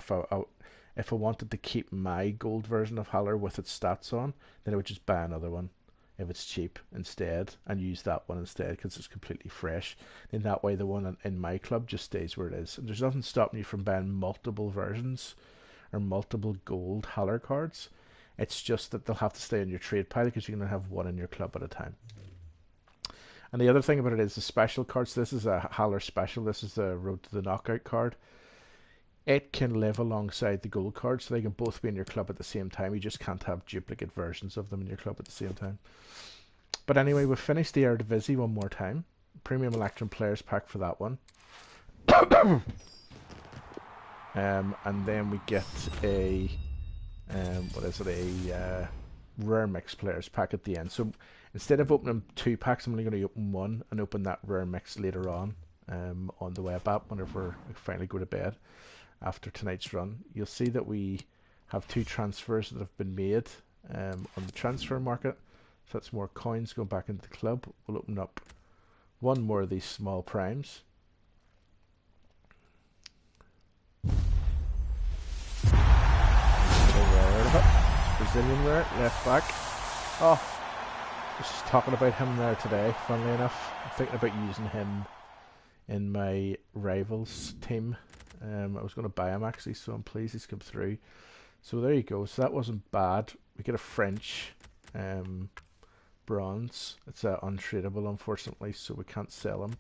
if I wanted to keep my gold version of Haller with its stats on, then I would just buy another one if it's cheap instead, and use that one instead because it's completely fresh. In that way, the one in my club just stays where it is. And there's nothing stopping you from buying multiple versions or multiple gold Haller cards. It's just that they'll have to stay in your trade pile because you can only have one in your club at a time. And the other thing about it is the special cards. This is a Haller special. This is the Road to the Knockout card. It can live alongside the gold cards, so they can both be in your club at the same time. You just can't have duplicate versions of them in your club at the same time. But anyway, we've finished the Eredivisie one more time. Premium Electrum Players Pack for that one. And then we get a what is it? A Rare Mix Players Pack at the end. So instead of opening 2 packs, I'm only going to open 1 and open that Rare Mix later on the web app whenever I finally go to bed after tonight's run. You'll see that we have 2 transfers that have been made on the transfer market. So that's more coins going back into the club. We'll open up 1 more of these small primes. Brazilian rare, left back. Oh, just talking about him there today, funnily enough. I'm thinking about using him in my Rivals team. I was going to buy him actually, so I'm pleased he's come through. So there you go. So that wasn't bad. We get a French bronze. It's untradeable, unfortunately, so we can't sell him.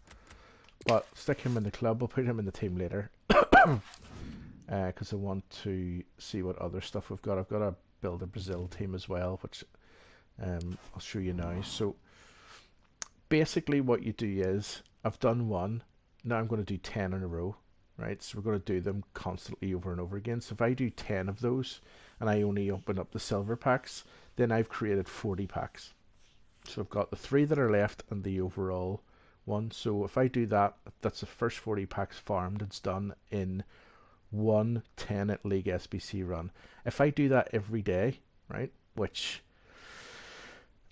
But stick him in the club. We'll put him in the team later. Because I want to see what other stuff we've got. I've got to build a Brazil team as well, which I'll show you now. So basically what you do is, I've done one, now I'm going to do 10 in a row, right? So we're going to do them constantly over and over again. So if I do 10 of those, and I only open up the silver packs, then I've created 40 packs. So I've got the 3 that are left and the overall one. So if I do that, that's the first 40 packs farmed. It's done in one 10 at League SBC run. If I do that every day, right, which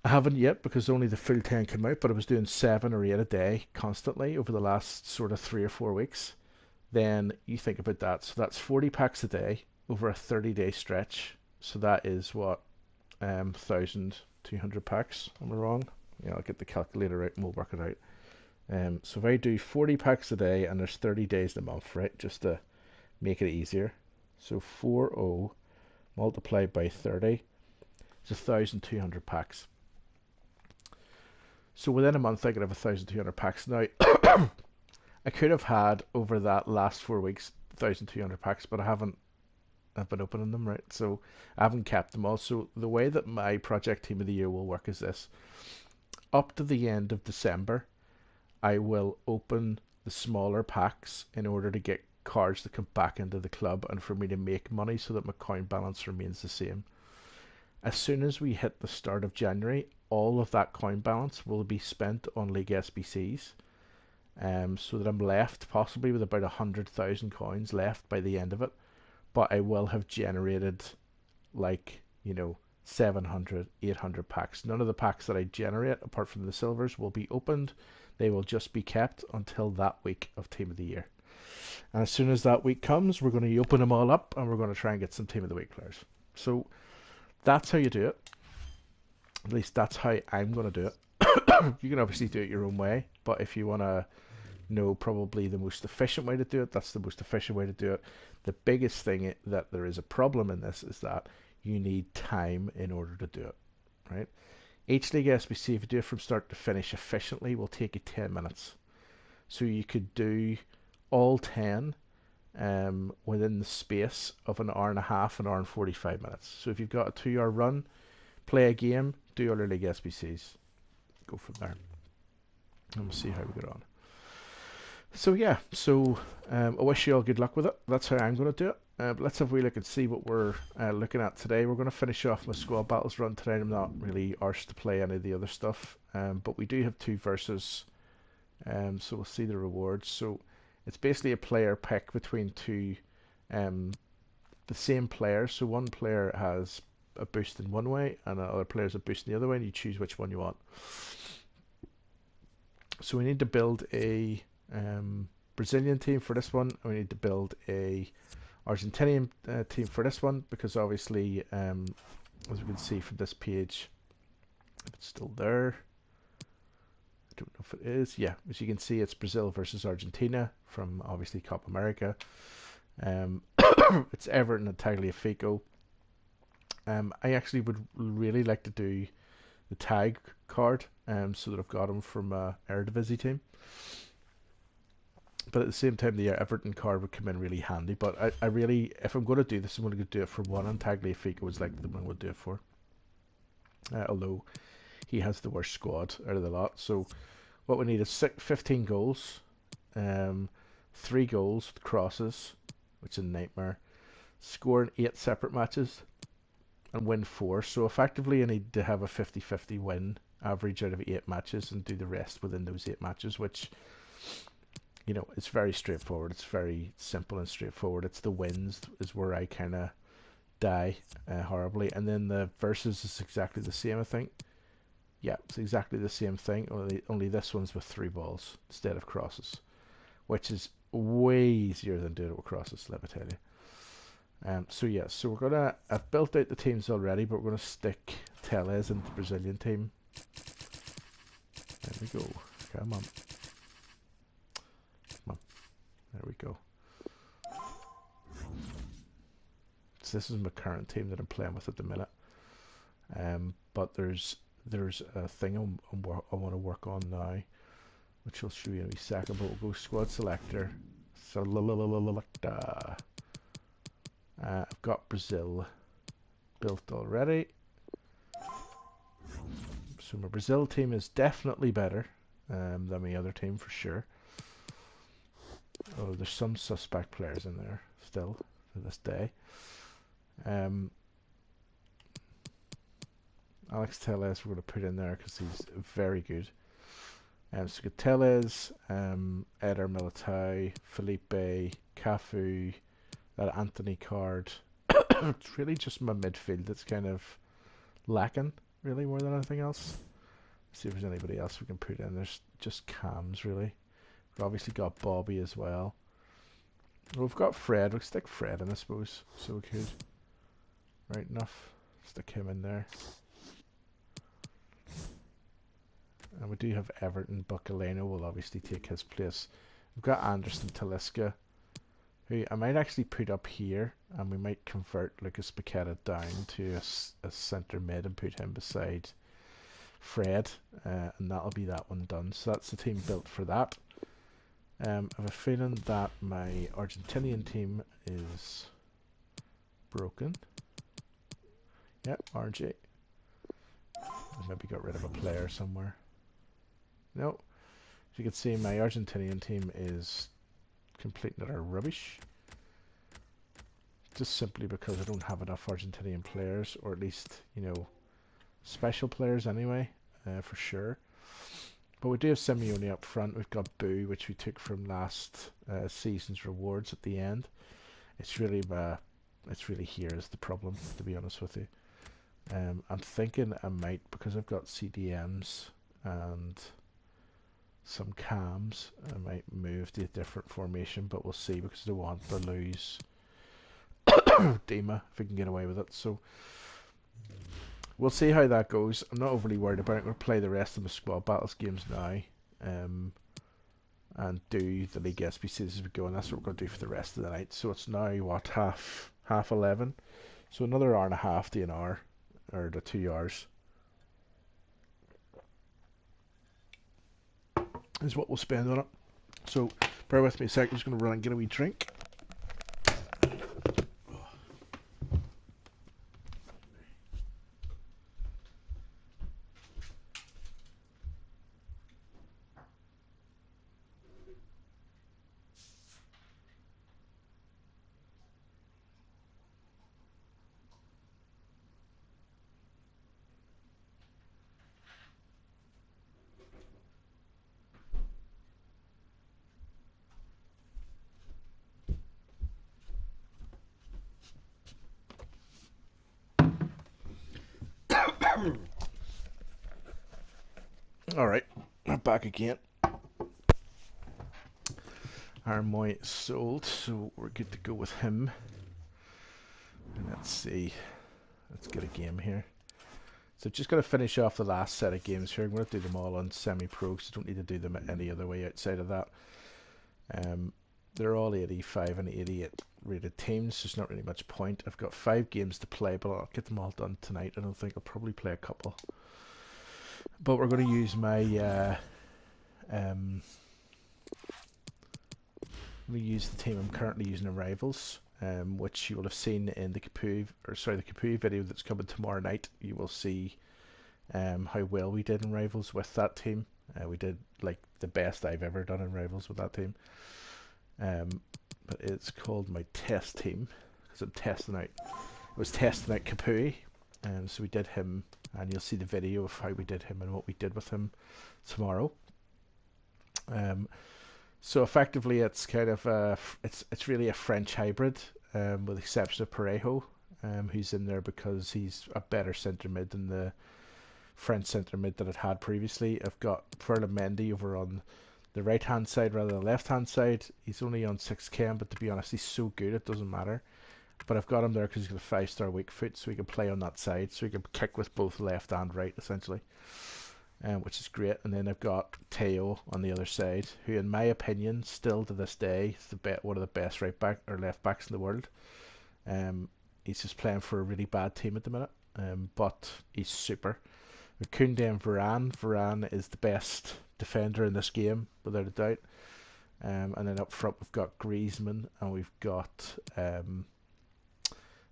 I haven't yet because only the full 10 came out, but I was doing 7 or 8 a day constantly over the last sort of 3 or 4 weeks, then you think about that. So that's 40 packs a day over a 30-day stretch. So that is what, 1,200 packs. Am I wrong? Yeah, I'll get the calculator out and we'll work it out. So if I do 40 packs a day and there's 30 days in a month, right, just to make it easier. So 40 multiplied by 30 is 1,200 packs. So within a month I could have 1,200 packs. Now I could have had over that last 4 weeks 1,200 packs, but I've been opening them, right? So I haven't kept them all. So the way that my project team of the year will work is this: up to the end of December I will open the smaller packs in order to get cards that come back into the club and for me to make money so that my coin balance remains the same. As soon as we hit the start of January, all of that coin balance will be spent on League SBCs, so that I'm left possibly with about 100,000 coins left by the end of it, but I will have generated, like, 700, 800 packs. None of the packs that I generate, apart from the silvers, will be opened. They will just be kept until that week of Team of the Year. And as soon as that week comes, we're going to open them all up and we're going to try and get some Team of the Week players. So that's how you do it. At least that's how I'm going to do it. You can obviously do it your own way, but if you want to know probably the most efficient way to do it, that's the most efficient way to do it. The biggest thing that there is a problem in this is that you need time in order to do it, right? Each League SBC, if you do it from start to finish efficiently, will take you 10 minutes. So you could do all 10 within the space of an hour and a half, an hour and 45 minutes. So if you've got a 2-hour run, play a game, do all your League SBCs, go from there, and we'll see how we get on. So yeah, I wish you all good luck with it. That's how I'm going to do it. But let's have a wee look and see what we're looking at today. We're going to finish off my squad battles run today. I'm not really arsed to play any of the other stuff, but we do have 2 versus, so we'll see the rewards. So it's basically a player pick between 2 the same player. So one player has a boost in one way and another player has a boost in the other way, and you choose which one you want. So we need to build a Brazilian team for this one, and we need to build a Argentinian team for this one, because obviously, as we can see from this page, if it's still there, I don't know if it is. Yeah, as you can see, it's Brazil versus Argentina from obviously Copa America. It's Everton and Tagliafico. I actually would really like to do the tag card, so that I've got him from Eredivisie team. But at the same time, the Everton card would come in really handy. But I really, if I'm going to do this, I'm going to do it for one, and Tagliafico was like the one I would do it for. Although he has the worst squad out of the lot. So what we need is 15 goals, 3 goals with crosses, which is a nightmare. Score in 8 separate matches and win 4. So effectively I need to have a 50-50 win average out of 8 matches and do the rest within those 8 matches, which, it's very straightforward. It's very simple and straightforward. It's the wins is where I kind of die horribly. And then the versus is exactly the same, I think. Yeah, it's exactly the same thing, only this one's with 3 balls instead of crosses, which is way easier than doing it with crosses, let me tell you. So yeah, so we're gonna, I've built out the teams already, but we're gonna stick Teles into the Brazilian team. There we go. Come on. There we go. So this is my current team that I'm playing with at the minute. But there's there's a thing I want to work on now, which I'll show you in a second, but we'll go squad selector. So I've got Brazil built already. So my Brazil team is definitely better than my other team for sure. Oh, there's some suspect players in there still to this day. Alex Telles we're going to put in there because he's very good. So we've got Telles, Eder Militao, Felipe, Cafu, that Anthony card. It's really just my midfield that's kind of lacking, really, more than anything else. Let's see if there's anybody else we can put in. There's just cams, really. We've obviously got Bobby as well. We've got Fred. We'll stick Fred in, I suppose. So we could. Right enough. Stick him in there. And we do have Everton. Bucaleno will obviously take his place. We've got Anderson Talisca, who I might actually put up here, and we might convert Lucas Paqueta down to a centre mid and put him beside Fred, and that'll be that one done. So that's the team built for that. I have a feeling that my Argentinian team is broken. Yep, RG. I maybe got rid of a player somewhere. No. As you can see, my Argentinian team is complete and utter rubbish. Just simply because I don't have enough Argentinian players, or at least, you know, special players anyway, for sure. But we do have Simeone up front. We've got Boo, which we took from last season's rewards at the end. It's really here is the problem, to be honest with you. I'm thinking I might, because I've got CDMs and some cams, I might move to a different formation, but we'll see, because I don't want to lose Dima if we can get away with it. So we'll see how that goes. I'm not overly worried about it. I'm going to play the rest of the squad battles games now, and do the league SBCs as we go, and that's what we're going to do for the rest of the night. So it's now what, half 11, so another hour and a half to an hour, or to 2 hours is what we'll spend on it. So bear with me a sec. I'm just going to run and get a wee drink. Alright, we're back again. Armoy sold, so we're good to go with him. And let's see, let's get a game here. So just got to finish off the last set of games here. I'm going to do them all on semi-pro, because I don't need to do them any other way outside of that. They're all 85 and 88 rated teams. There's not really much point. I've got 5 games to play, but I'll get them all done tonight. I don't think I'll probably play a couple. But we're going to use my we use the team I'm currently using in Rivals, which you will have seen in the Capu video that's coming tomorrow night. You will see how well we did in Rivals with that team. We did like the best I've ever done in Rivals with that team. But it's called my test team, because I'm testing out. It was testing out Capu, so we did him. And you'll see the video of how we did him and what we did with him tomorrow. So effectively, it's kind of it's really a French hybrid, with the exception of Parejo, who's in there because he's a better centre mid than the French centre mid that it had previously. I've got Ferland Mendy over on the right hand side rather than the left hand side. He's only on 6 but to be honest, he's so good it doesn't matter. But I've got him there because he's got a 5-star weak foot, so he can play on that side, so he can kick with both left and right, essentially, which is great. And then I've got Teo on the other side, who, in my opinion, still to this day, is one of the best right back or left backs in the world. He's just playing for a really bad team at the minute, but he's super. Koundé and Varane. Varane is the best defender in this game, without a doubt. And then up front we've got Griezmann, and we've got the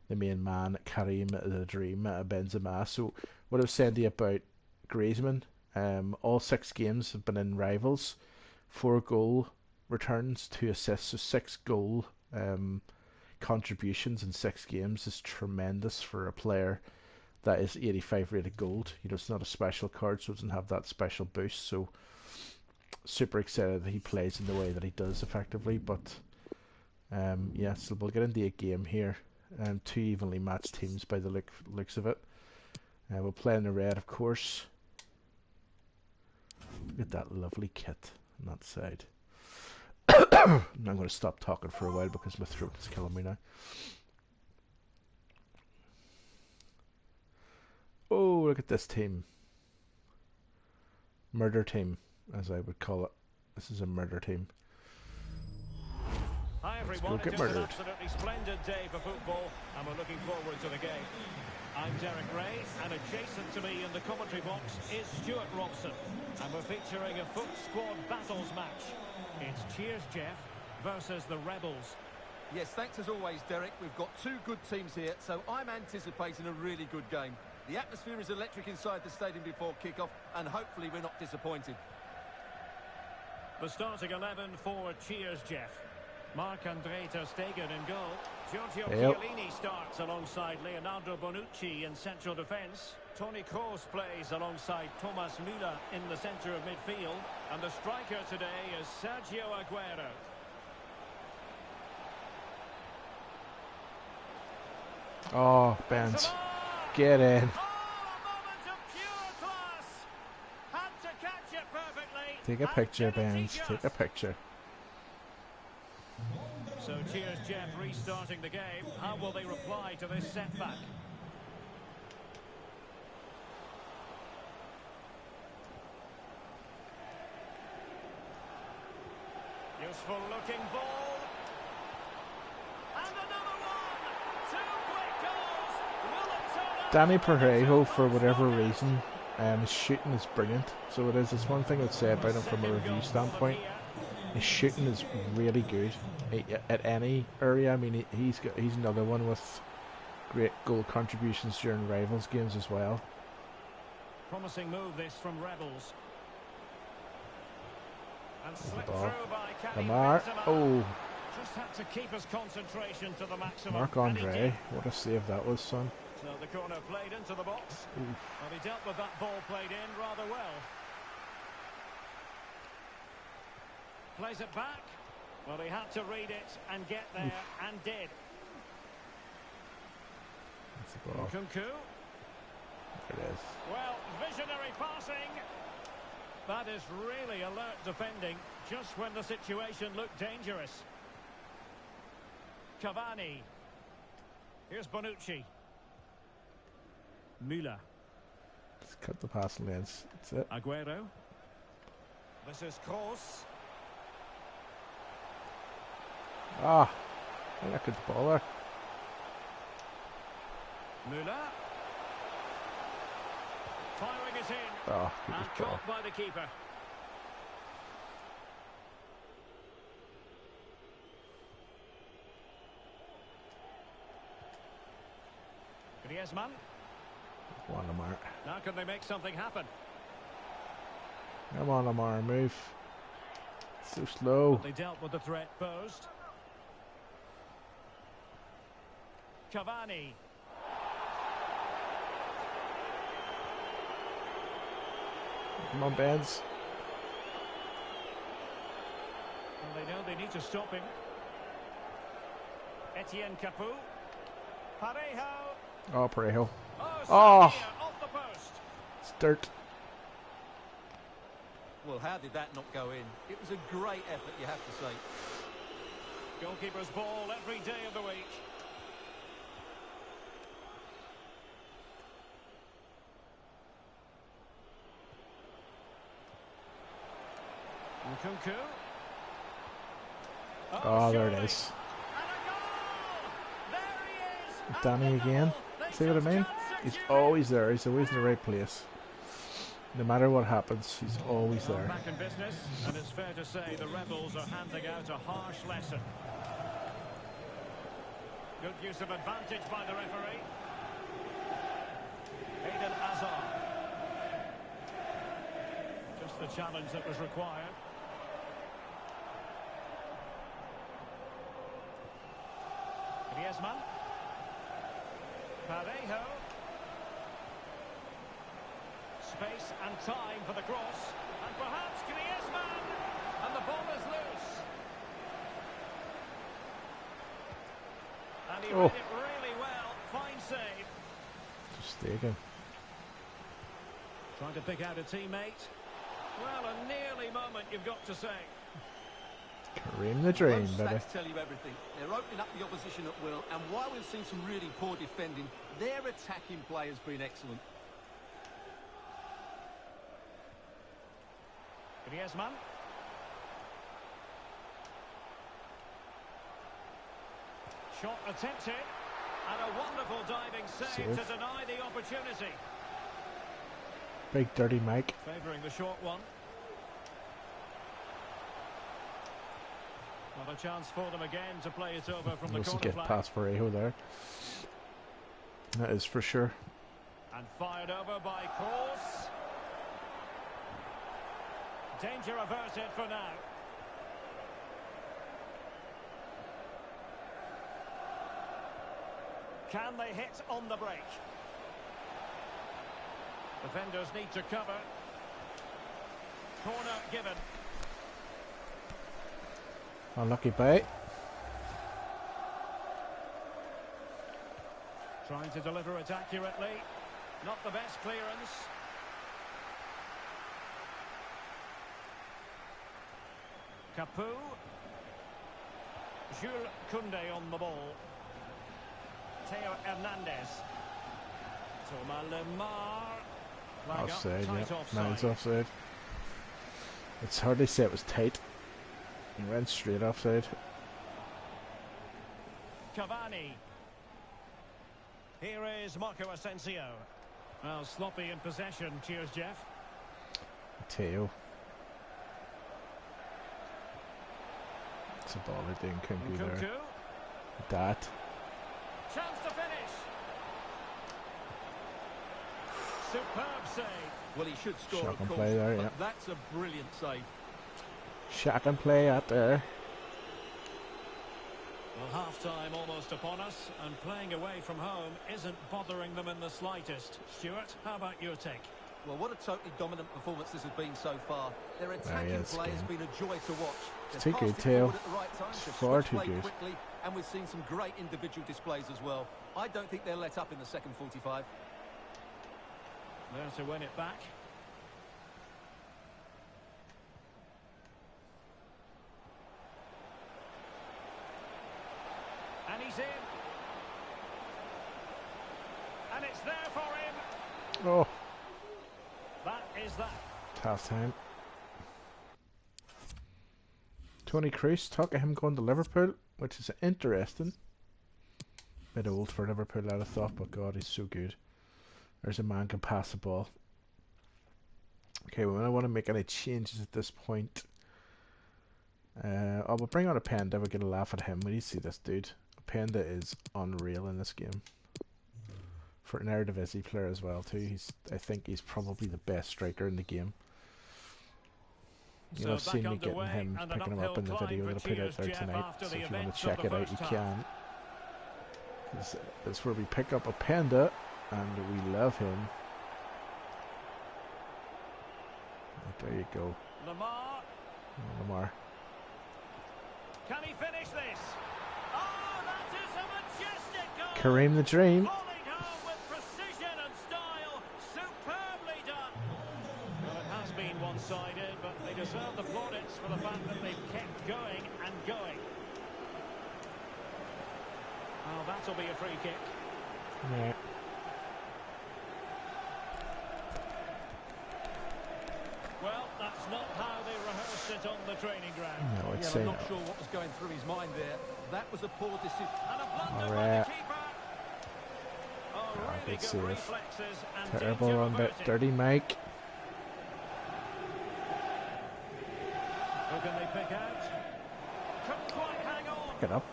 main man, Karim the Dream, Benzema. So what I was saying to you about Griezmann, all 6 games have been in rivals, 4 goal returns, 2 assists, so 6 goal contributions in 6 games is tremendous for a player that is 85 rated gold. You know, it's not a special card, so it doesn't have that special boost. So super excited that he plays in the way that he does effectively. But yeah, so we'll get into a game here. 2 evenly matched teams by the looks of it. We'll play in the red, of course. Look at that lovely kit on that side. I'm going to stop talking for a while because my throat is killing me now. Oh, look at this team. Murder team, as I would call it. This is a murder team. Hi everyone, just an absolutely splendid day for football, and we're looking forward to the game. I'm Derek Ray, and adjacent to me in the commentary box is Stuart Robson, and we're featuring a Foot Squad Battles match. It's Cheers Jeff versus the Rebels. Yes, thanks as always, Derek. We've got 2 good teams here, so I'm anticipating a really good game. The atmosphere is electric inside the stadium before kick-off, and hopefully we're not disappointed. The starting 11 for Cheers Jeff. Marc-André ter Stegen in goal. Giorgio Chiellini starts alongside Leonardo Bonucci in central defence. Toni Kroos plays alongside Thomas Müller in the centre of midfield. And the striker today is Sergio Aguero. Oh, Benz. Get in. Moment of pure class. Had to catch it perfectly. Take a picture, Benz. Take a picture. So Cheers Jeff restarting the game. How will they reply to this setback? Useful looking ball. And another one. 2 quick goals. Will it turn out? Danny Parejo, for whatever reason, his shooting is brilliant. So it is. It's one thing I'd say about him from a review standpoint. His shooting is really good at any area. I mean, he's another one with great goal contributions during rivals games as well. Promising move this from Rebels. And slipped through by Karim Benzema. Oh, just had to keep his concentration to the maximum. Marc-André, what a save that was, son. So the corner played into the box. Oof. Well, he dealt with that ball played in rather well. Plays it back. Well, he had to read it and get there, and did. That's the ball. Kunku. There it is. Well, visionary passing. That is really alert defending, just when the situation looked dangerous. Cavani. Here's Bonucci. Müller. Just cut the passing lanes. That's it. Aguero. This is Kroos. Ah, I think I could ball there. Müller. Firing it in. Oh, And caught by the keeper. Griezmann. Come on, Lamar. Now can they make something happen? Come on, Lamar, move. So slow. They dealt with the threat posed. Cavani. Come on, Benz. And they know they need to stop him. Etienne Capoue. Parejo. Oh, Parejo. Oh, off the post. It's dirt. Well, how did that not go in? It was a great effort, you have to say. Goalkeeper's ball every day of the week. Kunku. Oh, there it is. There he is. Danny again. See what I mean? He's always there. He's always in the right place. No matter what happens, he's always there. Back in business, and it's fair to say the Rebels are handing out a harsh lesson. Good use of advantage by the referee. Eden Hazard. Just the challenge that was required. Griezmann. Parejo. Space and time for the cross. And perhaps Griezmann. And the ball is loose. And he read it really well. Fine save. Just taken. Trying to pick out a teammate. Well, a nearly moment, you've got to say. Kareem the Dream, Those baby. stats tell you everything. They're opening up the opposition at will, and while we've seen some really poor defending, their attacking play has been excellent. Griezmann. Shot attempted. And a wonderful diving save to deny the opportunity. Big dirty Mike. Favouring the short one. Not a chance for them again to play it over from the corner Get flag. past Parejo there. That is for sure. And fired over by Kroos. Danger averted for now. Can they hit on the break? Defenders need to cover. Corner given. Unlucky bait. Trying to deliver it accurately. Not the best clearance. Capu. Jules Koundé on the ball. Theo Hernandez. Thomas Lemar. Offside, yeah. Mine's offside. It's hard to say it was tight. He went straight offside. Cavani. Here is Marco Asensio. Well, sloppy in possession. Cheers, Jeff. Theo. It's a ball that didn't come through there. That. Chance to finish. Superb save. Well, he should score, Shot of and course, play there, but yeah. that's a brilliant save. Shot and play out there. Well, half-time almost upon us, and playing away from home isn't bothering them in the slightest. Stuart, how about your take? Well, what a totally dominant performance this has been so far. Their attacking play has been a joy to watch. It's They've too good, passed it Theo. forward at the right time, It's they've far switched too play good. quickly, and we've seen some great individual displays as well. I don't think they'll let up in the second 45. There to win it back. And he's in. And it's there for him. Oh, That is that. half time. Tony Kroos, talk of him going to Liverpool, which is interesting. Bit old for Liverpool, I'd have thought, but God, he's so good. There's a man who can pass the ball. Okay, we don't want to make any changes at this point. We'll bring on Openda. We're going to laugh at him when you see this dude. Openda is unreal in this game. For an Eredivisie player as well too. I think he's probably the best striker in the game. You'll have seen me getting him, picking him up in the video that I put out there tonight. So if you want to check it out, you can. That's where we pick up Openda, and we love him. There you go. Lamar. Can he finish this? Oh, that is a majestic goal. Kareem the Dream. Falling home with precision and style. Superbly done. Well, it has been one-sided, but they deserve the plaudits for the fact that they've kept going and going. Oh, that'll be a free kick. Yeah. Well, that's not how they rehearsed it on the training ground. No, it's I'm not sure what was going through his mind there. That was a poor decision. And a blunder by the keeper. Oh, really good reflexes and terrible danger run, bit averted. dirty Mike. Who can they pick out? Couldn't quite hang on. Pick it up.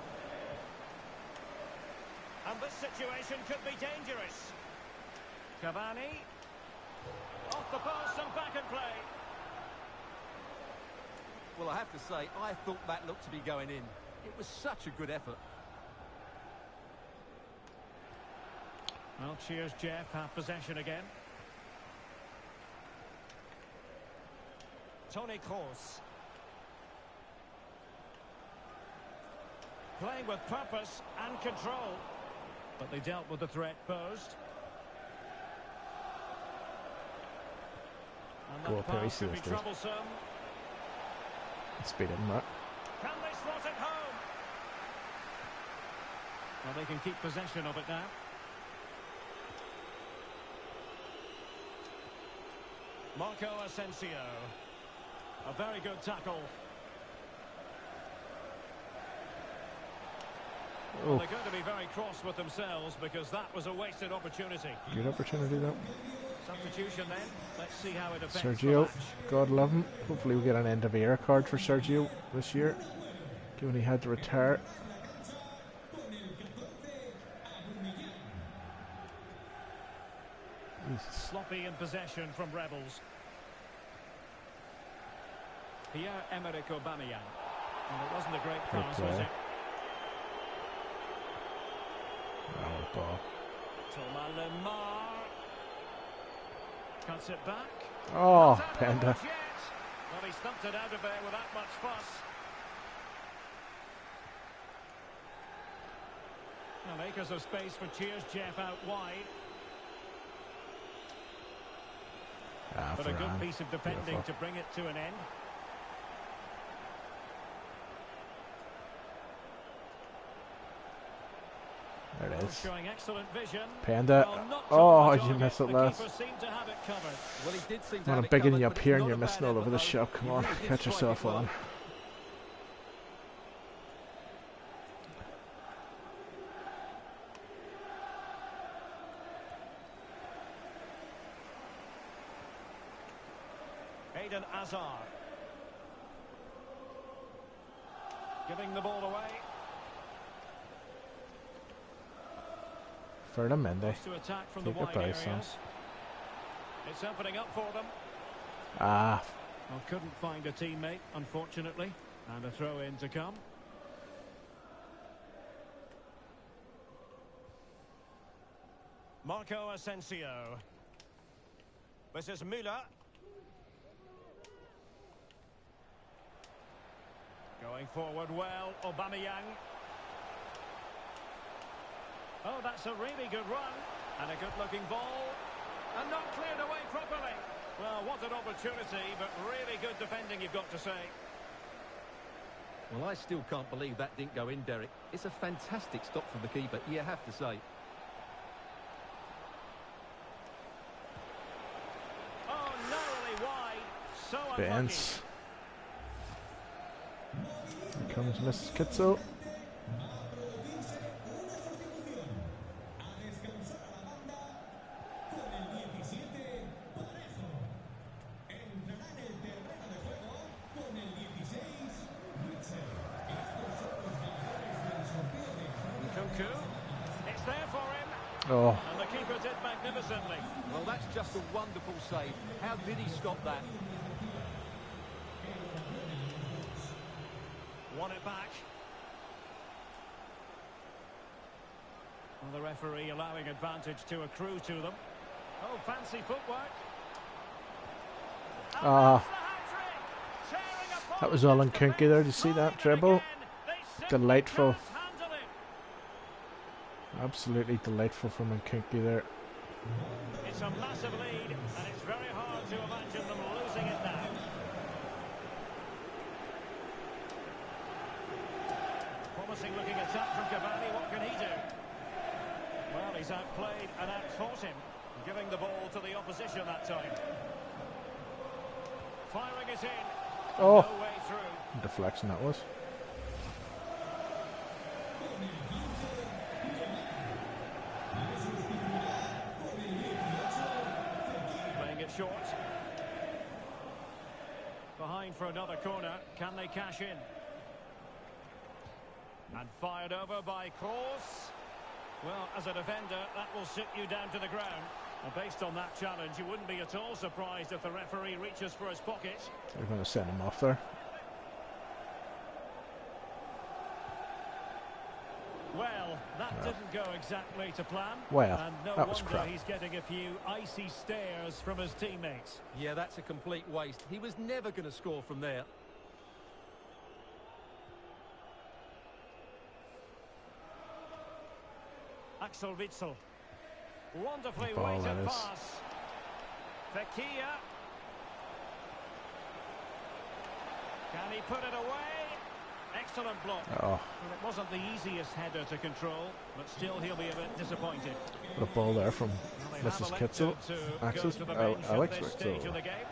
And this situation could be dangerous. Cavani. Off the post and back in play. Well, I have to say, I thought that looked to be going in. It was such a good effort. Well, cheers, Jeff. Have possession again. Toni Kroos. Playing with purpose and control. But they dealt with the threat posed. And that pass could be troublesome. Speed him, right? Can they slot it home? Well, they can keep possession of it now. Marco Asensio. A very good tackle. Well, they're going to be very cross with themselves because that was a wasted opportunity. Good opportunity, though. Substitution then. Let's see how it affects Sergio, God love him. Hopefully we get an end of era card for Sergio this year, given he had to retire. Sloppy in possession from Rebels. Pierre-Emerick Aubameyang. And it wasn't a great pass, was it? Oh, ball. Thomas Lemar. Cuts it back. Oh, Panda. Well, he stumped it out of there with that much fuss. Now, acres of space for Cheers Jeff out wide. But a good piece of defending to bring it to an end. There it is. Showing excellent vision. Panda. Oh, you missed it last. Well, he did seem to When have I'm it bigging covered, you up but here it's and you're not a missing bad all over the effort, shop. though. Come He on, really did catch strike yourself it well. on. Eden Hazard. Giving the ball away. Ferdinand, To attack from the take a wide price, areas. It's opening up for them. Ah. Well, couldn't find a teammate, unfortunately. And a throw in to come. Marco Asensio. This is Müller. Going forward well, Aubameyang. Oh, that's a really good run. And a good-looking ball. And not cleared away properly. Well, what an opportunity, but really good defending, you've got to say. Well, I still can't believe that didn't go in, Derek. It's a fantastic stop from the keeper, you have to say. Oh, narrowly wide. So Benz. Here comes Mrs. Kitso. It's there for him. Oh. And the keeper did magnificently. Well, that's just a wonderful save. How did he stop that? Won it back. Well, the referee allowing advantage to accrue to them. Oh, fancy footwork. Ah. That was all on Kinky there. Did you see that dribble? Delightful. Absolutely delightful from Nkunku there. It's a massive lead, and it's very hard to imagine them losing it now. Promising looking attack from Cavani. What can he do? Well, he's outplayed and outfought him, giving the ball to the opposition that time. Firing it in. Oh, no way through. Deflection that was. Playing it short. Behind for another corner. Can they cash in? And fired over by Kroos. Well, as a defender, that will sit you down to the ground. And based on that challenge, you wouldn't be at all surprised if the referee reaches for his pocket. They're going to send him off there. Well, that didn't go exactly to plan. Well, and no that was wonder crap. he's getting a few icy stares from his teammates. Yeah, that's a complete waste. He was never going to score from there. Axel Witsel. Wonderfully Ball, weighted that is. pass. Fekir. Can he put it away? Excellent block. Oh, Well, it wasn't the easiest header to control, but still he'll be a bit disappointed. what a ball there from Well, they have Mrs. elected Kitzel. to go Axis. to the bench at Alex this stage Witzel. of the game.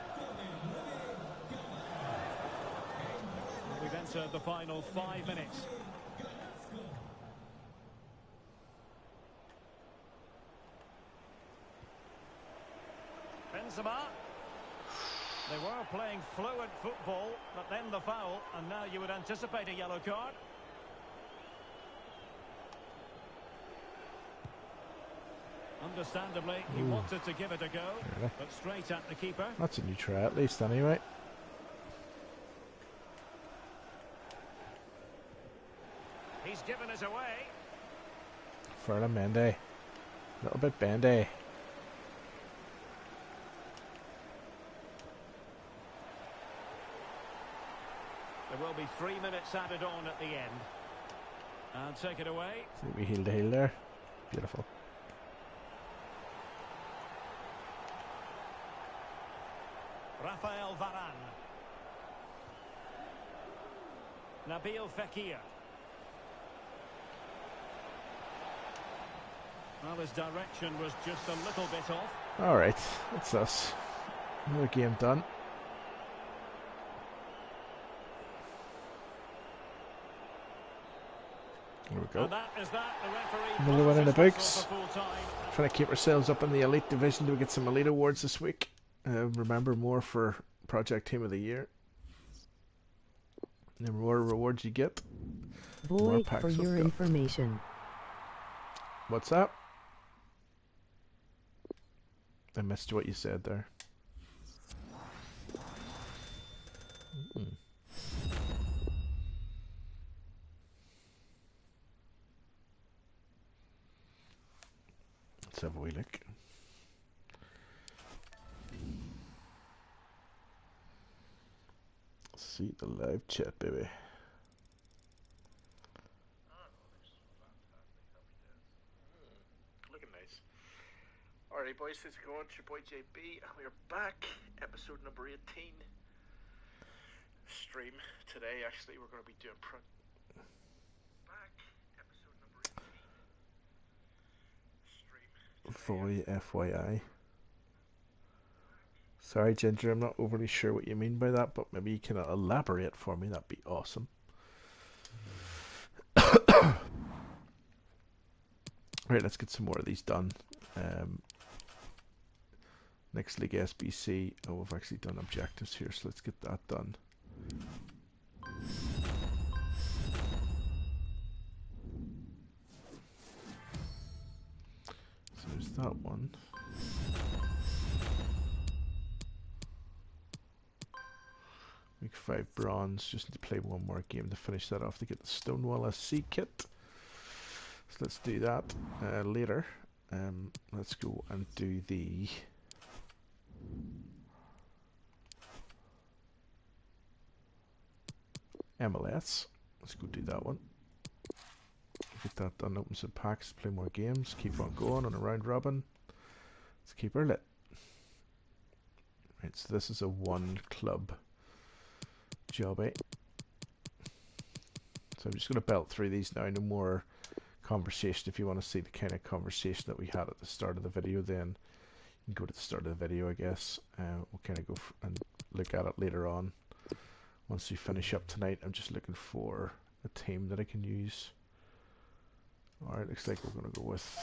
We've entered the final 5 minutes. Benzema. They were playing fluent football, but then the foul, and now you would anticipate a yellow card. Understandably, he wanted to give it a go, Really? but straight at the keeper. That's a new try at least, anyway. He's given it away. Ferland Mendy. A little bit bendy. There will be 3 minutes added on at the end. And take it away. See, we heel to heel there. Beautiful. Rafael Varane. Nabil Fekir. Well, his direction was just a little bit off. Alright, that's us. Another game done. There we go. And that is that. The referee Another one in the blows his books. whistle for full time. Trying to keep ourselves up in the elite division. Do we get some elite awards this week? Remember, more for Project Team of the Year. The more rewards you get, more Boy, packs for we've your got. information. What's that? I missed what you said there. Let's have a wee look. See the live chat, baby. Looking nice. Alright, boys, how's it going? It's your boy JB, and we're back. Episode number 18. Stream today, actually, we're going to be doing episode number 18. Stream today. FYI. Sorry, Ginger, I'm not overly sure what you mean by that, but maybe you can elaborate for me. That'd be awesome. Right, let's get some more of these done. Next League SBC. Oh, we've actually done objectives here, so let's get that done. So there's that one. Week 5 bronze. Just need to play one more game to finish that off to get the Stonewall SC kit. So let's do that later. Let's go and do the MLS. Let's go do that one. Get that done. Open some packs. Play more games. Keep on going on a round robin. Let's keep her lit. Right, so this is a one club jobby. So I'm just going to belt through these now. No more conversation. If you want to see the kind of conversation that we had at the start of the video, then you can go to the start of the video, I guess. We'll kind of go and look at it later on. Once we finish up tonight, I'm just looking for a team that I can use. Alright, looks like we're going to go with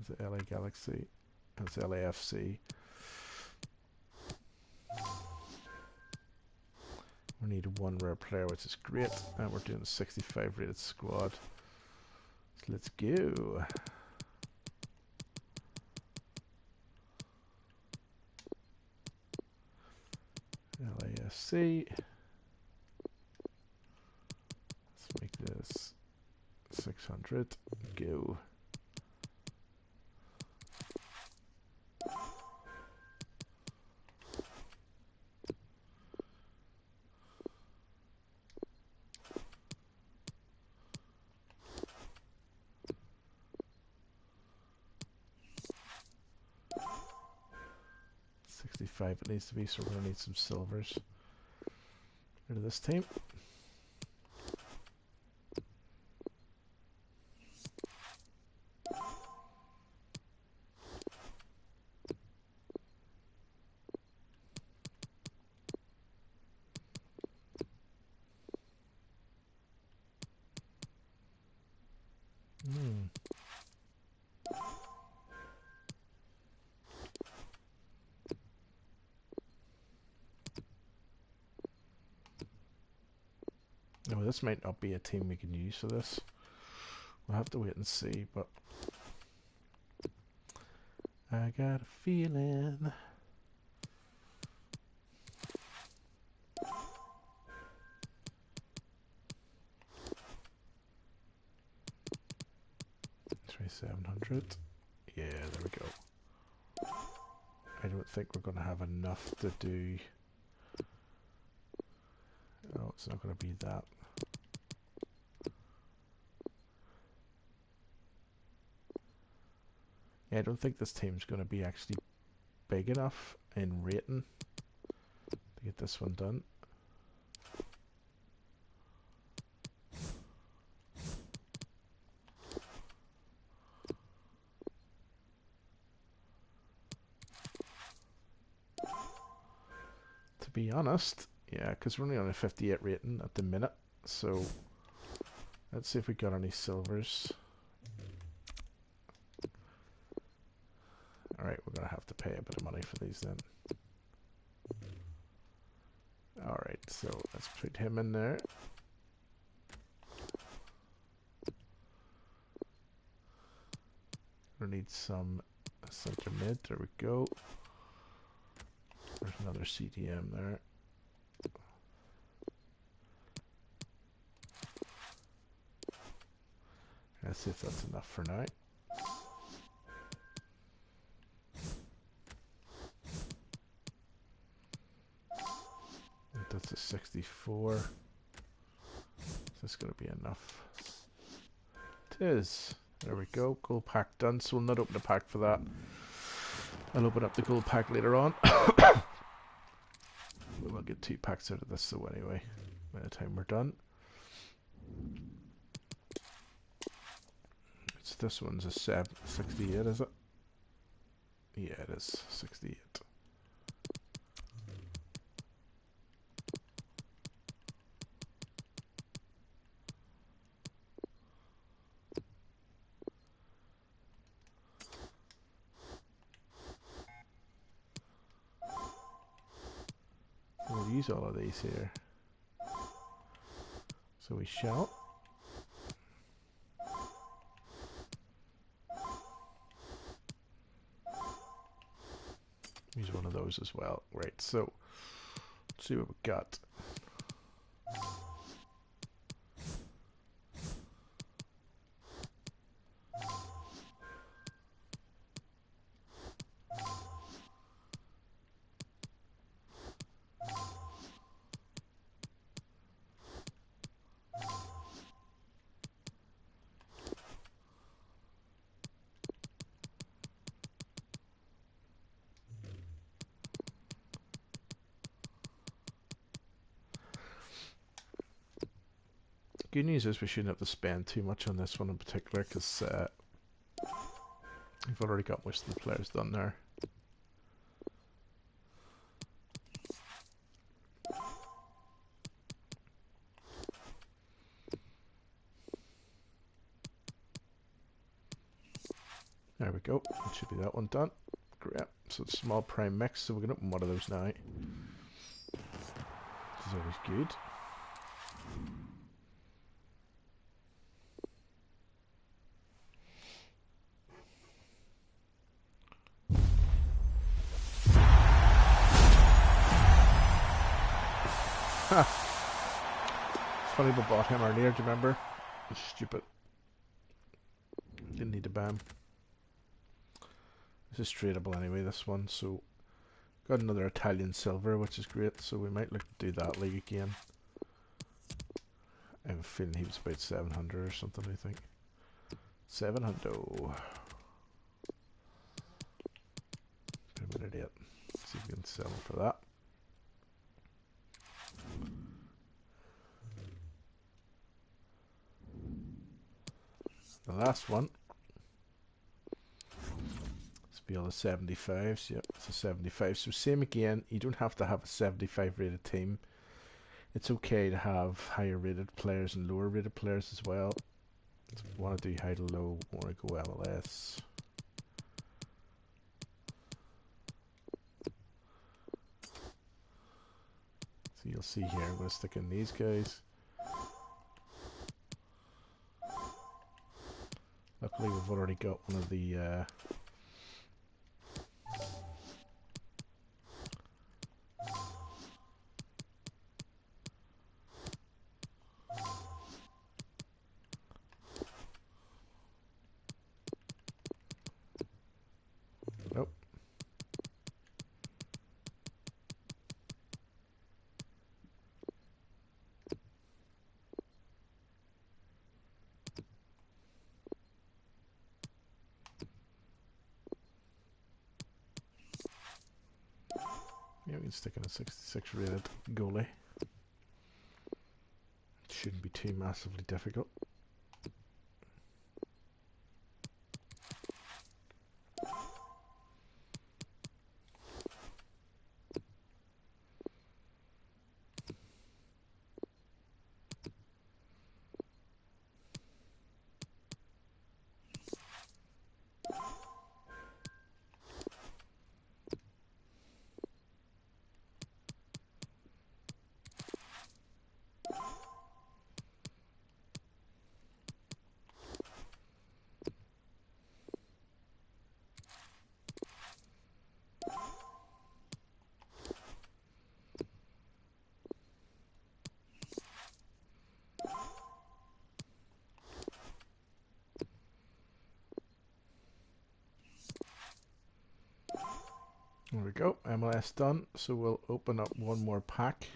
the LA Galaxy. That's LAFC. We need one rare player, which is great. And we're doing a 65 rated squad. So let's go. LAFC. Let's make this 600. Go. It needs to be, so we're going to need some silvers. Rid of this team. No, this might not be a team we can use for this. We'll have to wait and see, but I got a feeling. Try 700. Yeah, there we go. I don't think we're going to have enough to do. Oh, it's not going to be that. Yeah, I don't think this team's going to be actually big enough in rating to get this one done. To be honest, yeah, because we're only on a 58 rating at the minute, so let's see if we got any silvers. Alright, we're going to have to pay a bit of money for these then. Alright, so let's put him in there. We need some center mid, there we go. There's another CTM there. Let's see if that's enough for now. That's a 64. Is this going to be enough? It is. There we go. Gold pack done. So we'll not open a pack for that. I'll open up the gold pack later on. We'll get 2 packs out of this though anyway, by the time we're done. This one's a 68, is it? Yeah, it is 68. We'll use all of these here. So we shall. Use one of those as well. Right, so let's see what we got. Good news is we shouldn't have to spend too much on this one in particular because we've already got most of the players done there. There we go. It should be that one done. Great. So it's small prime mix, so we can open one of those now. is always good. Ha! It's funny we bought him earlier, do you remember? Stupid. Didn't need to buy him. This is tradable anyway, this one, so got another Italian silver, which is great, so we might look to do that league again. I have a feeling he was about 700 or something, I think. 700. Put him at 8. See if we can sell him for that. The last one. Let's be all the 75s. Yep, it's a 75. So same again, you don't have to have a 75 rated team. It's okay to have higher rated players and lower rated players as well. So if you want to do high to low, want to go MLS. So you'll see here, I'm going to stick in these guys. Luckily we've already got one of the nope. Yeah, we can stick in a 66 rated goalie. Shouldn't be too massively difficult. There we go, MLS done. So we'll open up one more pack.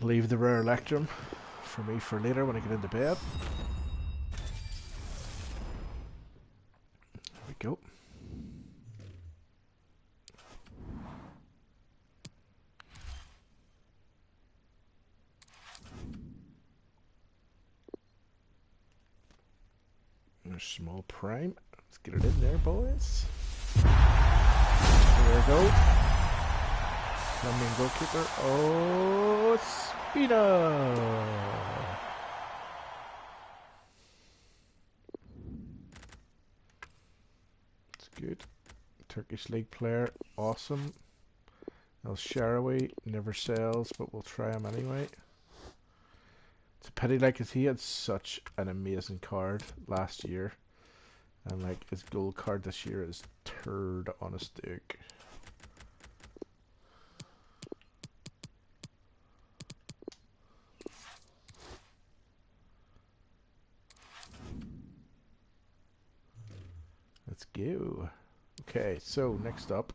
Leave the rare Electrum for me for later when I get into bed. There we go. There's small prime. Let's get it in there, boys. There we go. Colombian goalkeeper. Oh, Spina! It's good. Turkish league player. Awesome. El Shaarawy never sells, but we'll try him anyway. It's a pity, like, cause he had such an amazing card last year. And, like, his gold card this year is turd on a stick. Let's go. Okay, so next up.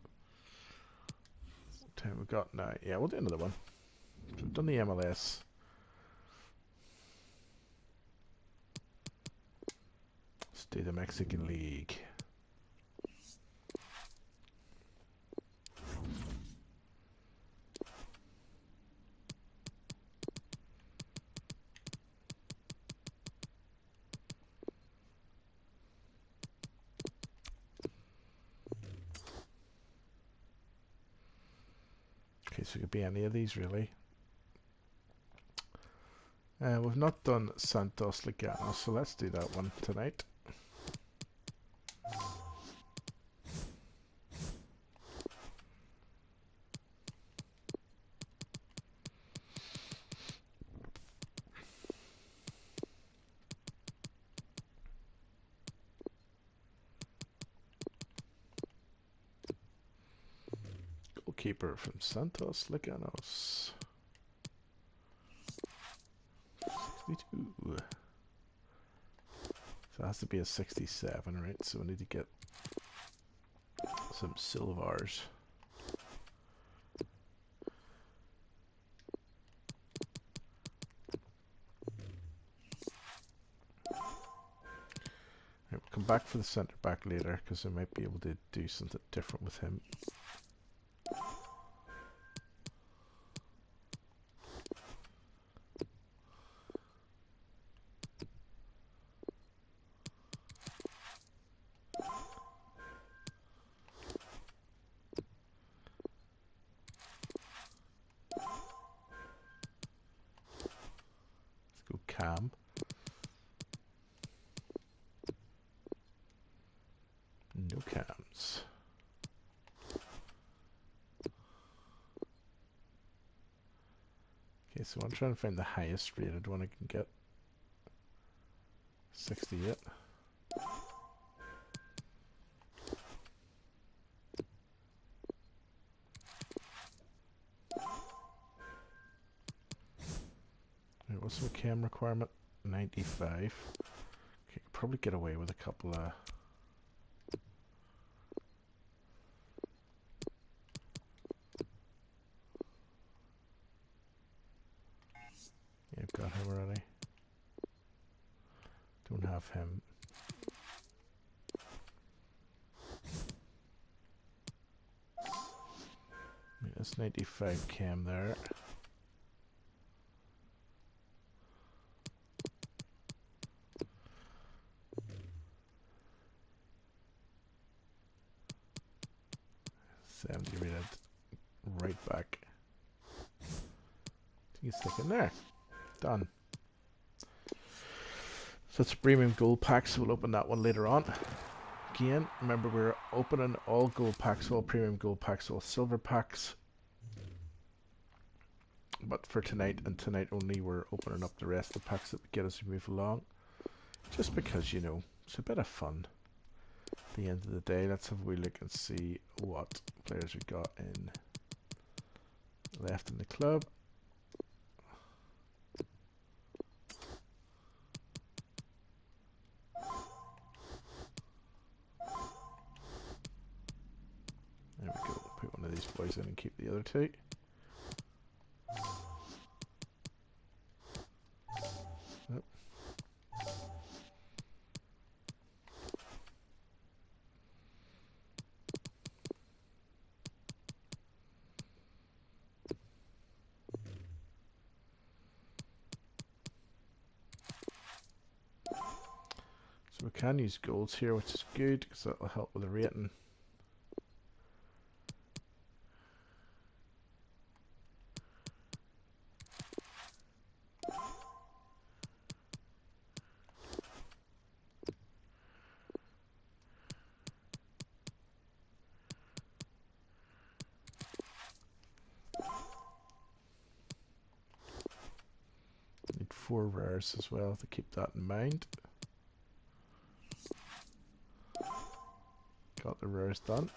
What time we got now? Yeah, we'll do another one. So we've done the MLS. Let's do the Mexican League. Okay, so it could be any of these really. We've not done Santos Lagano, so let's do that one tonight. Keeper from Santos Leganos. 62. So it has to be a 67, right? So we need to get some silvers. Right, we'll come back for the centre back later because I might be able to do something different with him. Let's go Cam. No cams. Okay, so I'm trying to find the highest rated one I can get. 68. Right, what's the cam requirement? 95. Okay, probably get away with a couple of... Yeah, I've got him already. Don't have him. Right, that's 95 cam there. Rated right back. You stick in there. Done. So it's a premium gold pack, so we'll open that one later on. Again, remember we're opening all gold packs, all premium gold packs, all silver packs. But for tonight and tonight only, we're opening up the rest of the packs that we get as we move along. Just because, you know, it's a bit of fun. At the end of the day, let's have a wee look and see what players we got in left in the club. There we go. Put one of these boys in and keep the other two. Yep. So we can use golds here, which is good because that will help with the rating. Need 4 rares as well to keep that in mind. Got the rares done.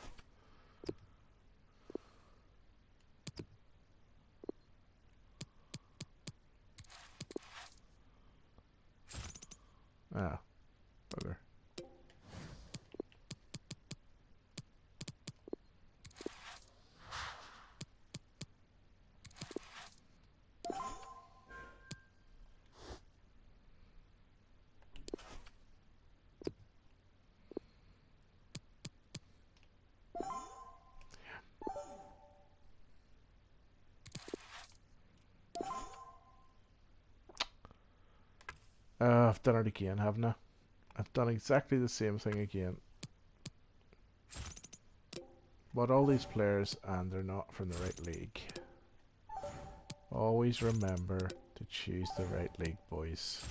Ah, bugger. I've done it again, haven't I? I've done exactly the same thing again. But all these players, and they're not from the right league. Always remember to choose the right league, boys.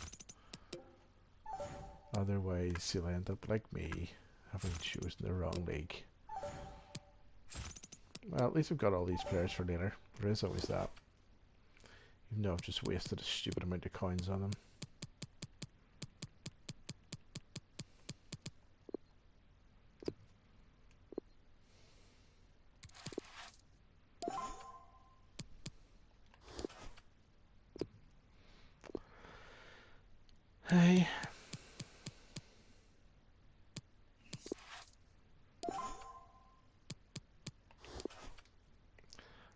Otherwise, you'll end up like me, having chosen the wrong league. Well, at least we've got all these players for later. There is always that. Even though I've just wasted a stupid amount of coins on them. Hey.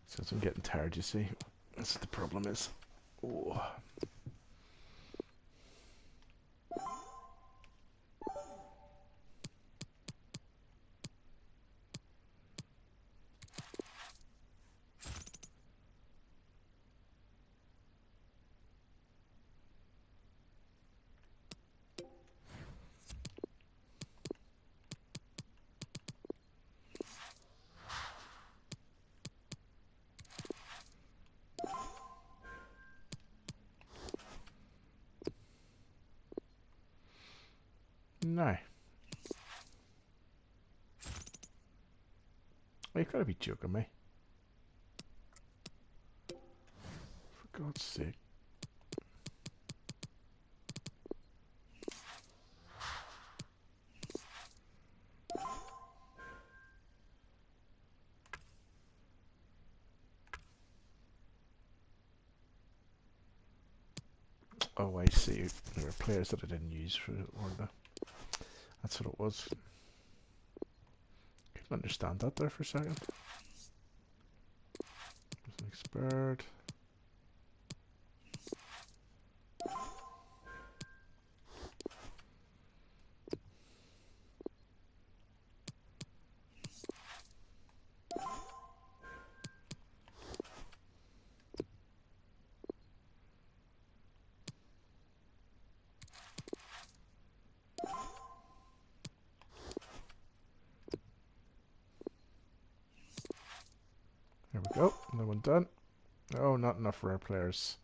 So I'm getting tired, you see. That's what the problem is. Oh. No. Oh, you've got to be joking me. For God's sake. Oh, I see. There were players that I didn't use for it, weren't there? That's what it was. Couldn't understand that there for a second. Expert. There we go. Another one done. Oh, not enough rare players.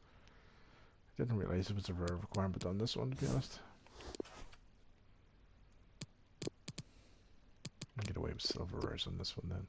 I didn't realise it was a rare requirement on this one, to be honest. I'll get away with silver rares on this one then.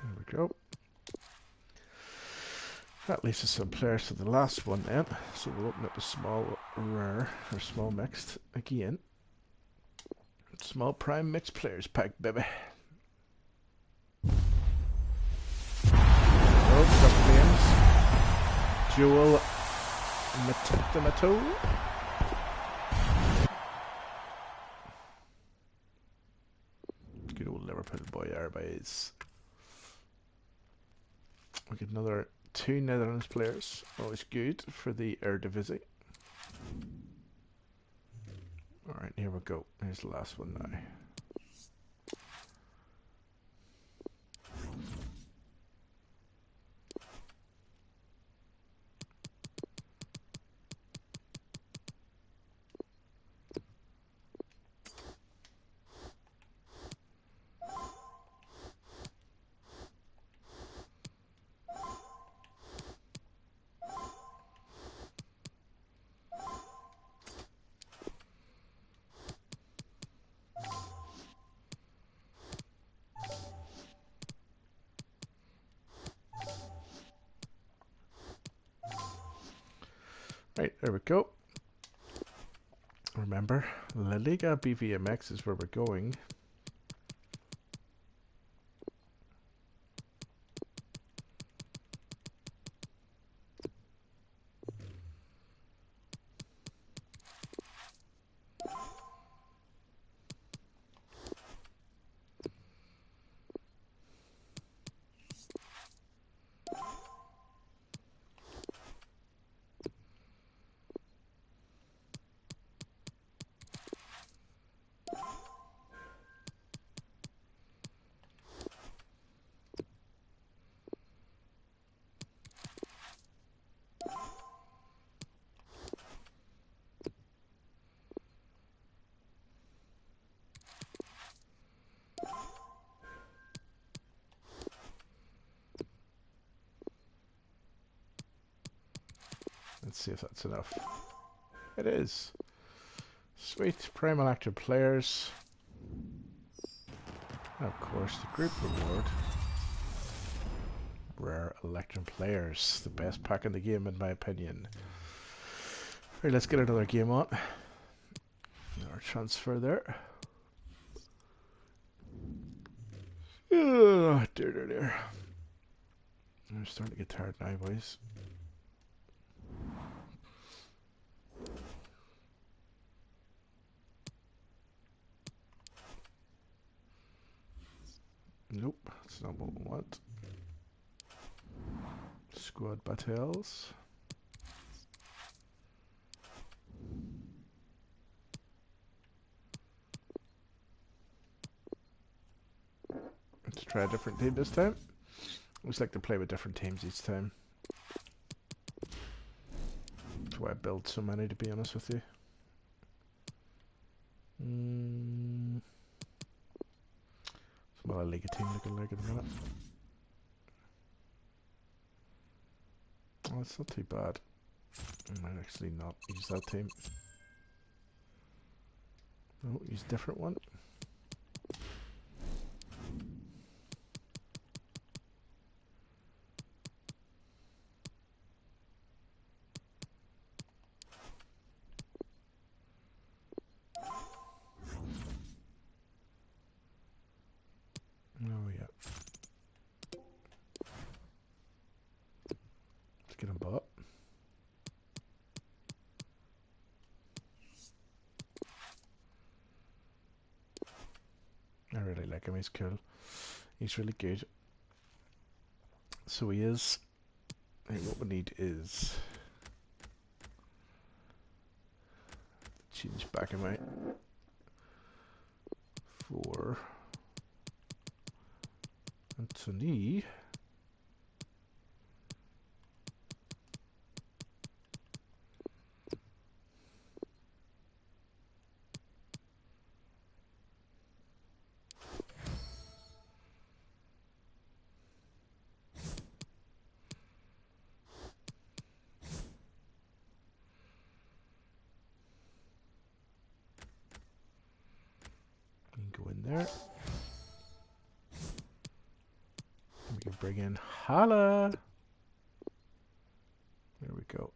There we go. That leaves us some players to the last one then. So we'll open up a small rare, or small mixed again. Small prime mixed players pack, baby. Oh, got names. Joel Matemato. Good old Liverpool boy, everybody's. We get another 2 Netherlands players. Always good for the Eredivisie. Alright, here we go. Here's the last one now. Right, there we go. Remember, La Liga BVMX is where we're going. Let's see if that's enough. It is. Sweet. Primal active players. And of course, the group reward. Rare Electrum players. The best pack in the game, in my opinion. Right, let's get another game on. Our transfer there. Oh, dear, dear, dear. I'm starting to get tired now, boys. Nope, that's not what we want. Squad battles. Let's try a different team this time. I always like to play with different teams each time. That's why I build so many, to be honest with you. Well, I like a team looking like at the minute. Oh, it's not too bad. I might actually not use that team. No, use a different one. Oh, yeah. Let's get him bought. I really like him, he's cool. He's really good. So he is. Hey, what we need is change back in my for Anthony. Go in there. We can bring in Hala. There we go.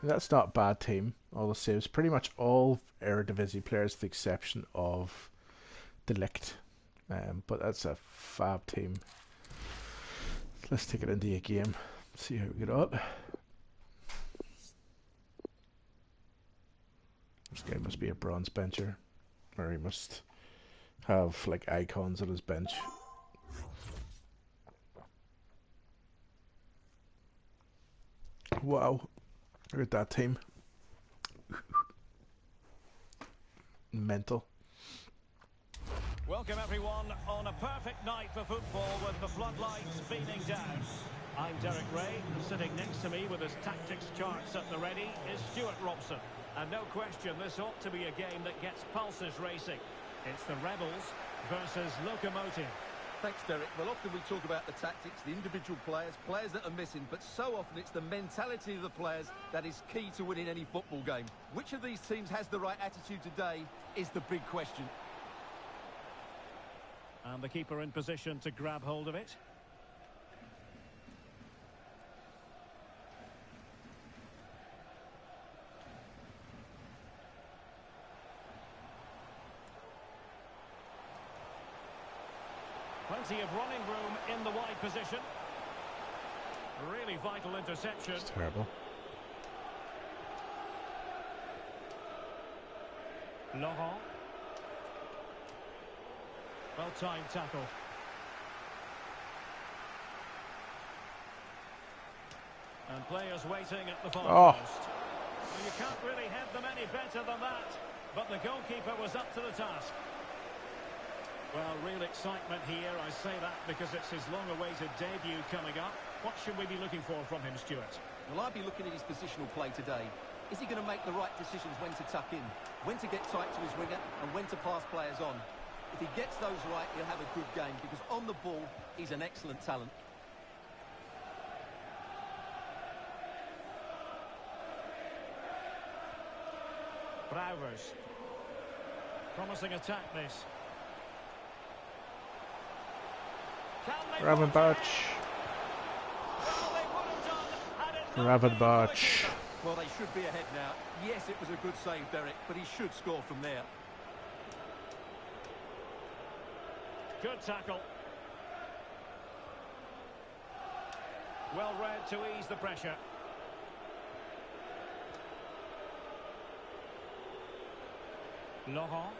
That's not a bad team. All the saves, pretty much all Eredivisie players, with the exception of Delict. But that's a fab team. Let's take it into a game. See how we get on. This guy must be a bronze bencher, or he must have like icons on his bench. Wow, look at that team. Mental. Welcome everyone on a perfect night for football with the floodlights beaming down. I'm Derek Ray, and sitting next to me with his tactics charts at the ready is Stuart Robson. And no question, this ought to be a game that gets pulses racing. It's the Rebels versus Locomotive. Thanks, Derek. Well, often we talk about the tactics, the individual players, players that are missing, but so often it's the mentality of the players that is key to winning any football game. Which of these teams has the right attitude today is the big question. And the keeper in position to grab hold of it. Plenty of running room in the wide position. Really vital interception. It's terrible. Laurent. Well-timed tackle. And players waiting at the far post. Well, you can't really head them any better than that. But the goalkeeper was up to the task. Well, real excitement here. I say that because it's his long-awaited debut coming up. What should we be looking for from him, Stuart? Well, I'd be looking at his positional play today. Is he going to make the right decisions when to tuck in, when to get tight to his winger, and when to pass players on? If he gets those right, he'll have a good game, because on the ball, he's an excellent talent. Brouwers. Promising attack this. Ravenbach. Ravenbach. Well, they should be ahead now. Yes, it was a good save, Derek, but he should score from there. Good tackle. Well read to ease the pressure. Laurent.